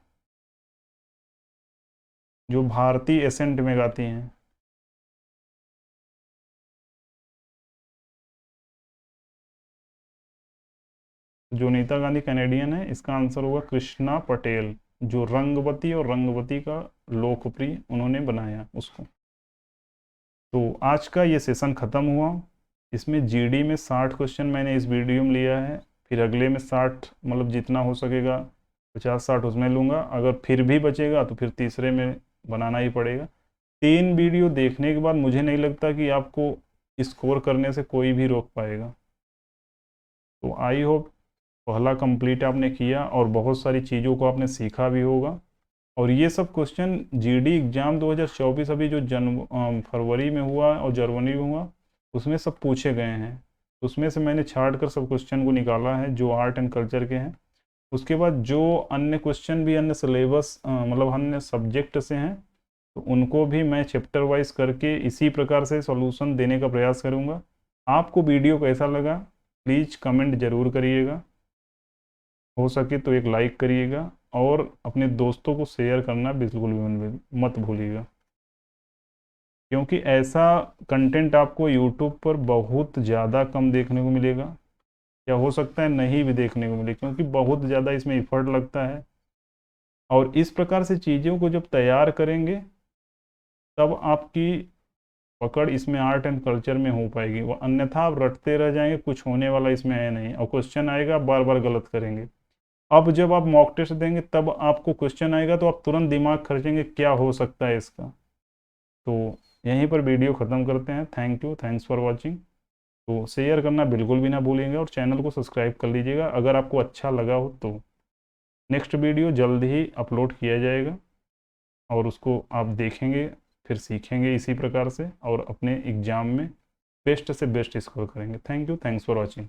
जो भारतीय एसेंट में गाती हैं। जोनीता गांधी कनेडियन है, इसका आंसर होगा कृष्णा पटेल, जो रंगवती और रंगवती का लोकप्रिय उन्होंने बनाया उसको। तो आज का ये सेशन ख़त्म हुआ। इसमें जीडी में 60 क्वेश्चन मैंने इस वीडियो में लिया है, फिर अगले में 60, मतलब जितना हो सकेगा 50-60 उसमें लूँगा। अगर फिर भी बचेगा तो फिर तीसरे में बनाना ही पड़ेगा। 3 वीडियो देखने के बाद मुझे नहीं लगता कि आपको स्कोर करने से कोई भी रोक पाएगा। तो आई होप पहला कंप्लीट आपने किया और बहुत सारी चीज़ों को आपने सीखा भी होगा। और ये सब क्वेश्चन जीडी एग्ज़ाम 2024 अभी जो फरवरी में हुआ और जनवरी में हुआ उसमें सब पूछे गए हैं। उसमें से मैंने छाट कर सब क्वेश्चन को निकाला है जो आर्ट एंड कल्चर के हैं। उसके बाद जो अन्य क्वेश्चन भी अन्य सिलेबस मतलब अन्य सब्जेक्ट से हैं तो उनको भी मैं चैप्टर वाइज करके इसी प्रकार से सॉल्यूशन देने का प्रयास करूँगा। आपको वीडियो कैसा लगा प्लीज़ कमेंट ज़रूर करिएगा, हो सके तो एक लाइक करिएगा और अपने दोस्तों को शेयर करना बिल्कुल भी मत भूलिएगा, क्योंकि ऐसा कंटेंट आपको यूट्यूब पर बहुत ज़्यादा कम देखने को मिलेगा, या हो सकता है नहीं भी देखने को मिले, क्योंकि बहुत ज़्यादा इसमें एफर्ट लगता है। और इस प्रकार से चीज़ों को जब तैयार करेंगे तब आपकी पकड़ इसमें आर्ट एंड कल्चर में हो पाएगी, वो अन्यथा आप रटते रह जाएंगे, कुछ होने वाला इसमें है नहीं। और क्वेश्चन आएगा बार बार गलत करेंगे। अब जब आप मॉक टेस्ट देंगे तब आपको क्वेश्चन आएगा तो आप तुरंत दिमाग खर्चेंगे क्या हो सकता है इसका। तो यहीं पर वीडियो ख़त्म करते हैं। Thank you, thanks for watching. तो शेयर करना बिल्कुल भी ना भूलेंगे और चैनल को सब्सक्राइब कर लीजिएगा अगर आपको अच्छा लगा हो तो। नेक्स्ट वीडियो जल्द ही अपलोड किया जाएगा और उसको आप देखेंगे, फिर सीखेंगे इसी प्रकार से और अपने एग्ज़ाम में बेस्ट से बेस्ट स्कोर करेंगे। Thank you, thanks for watching.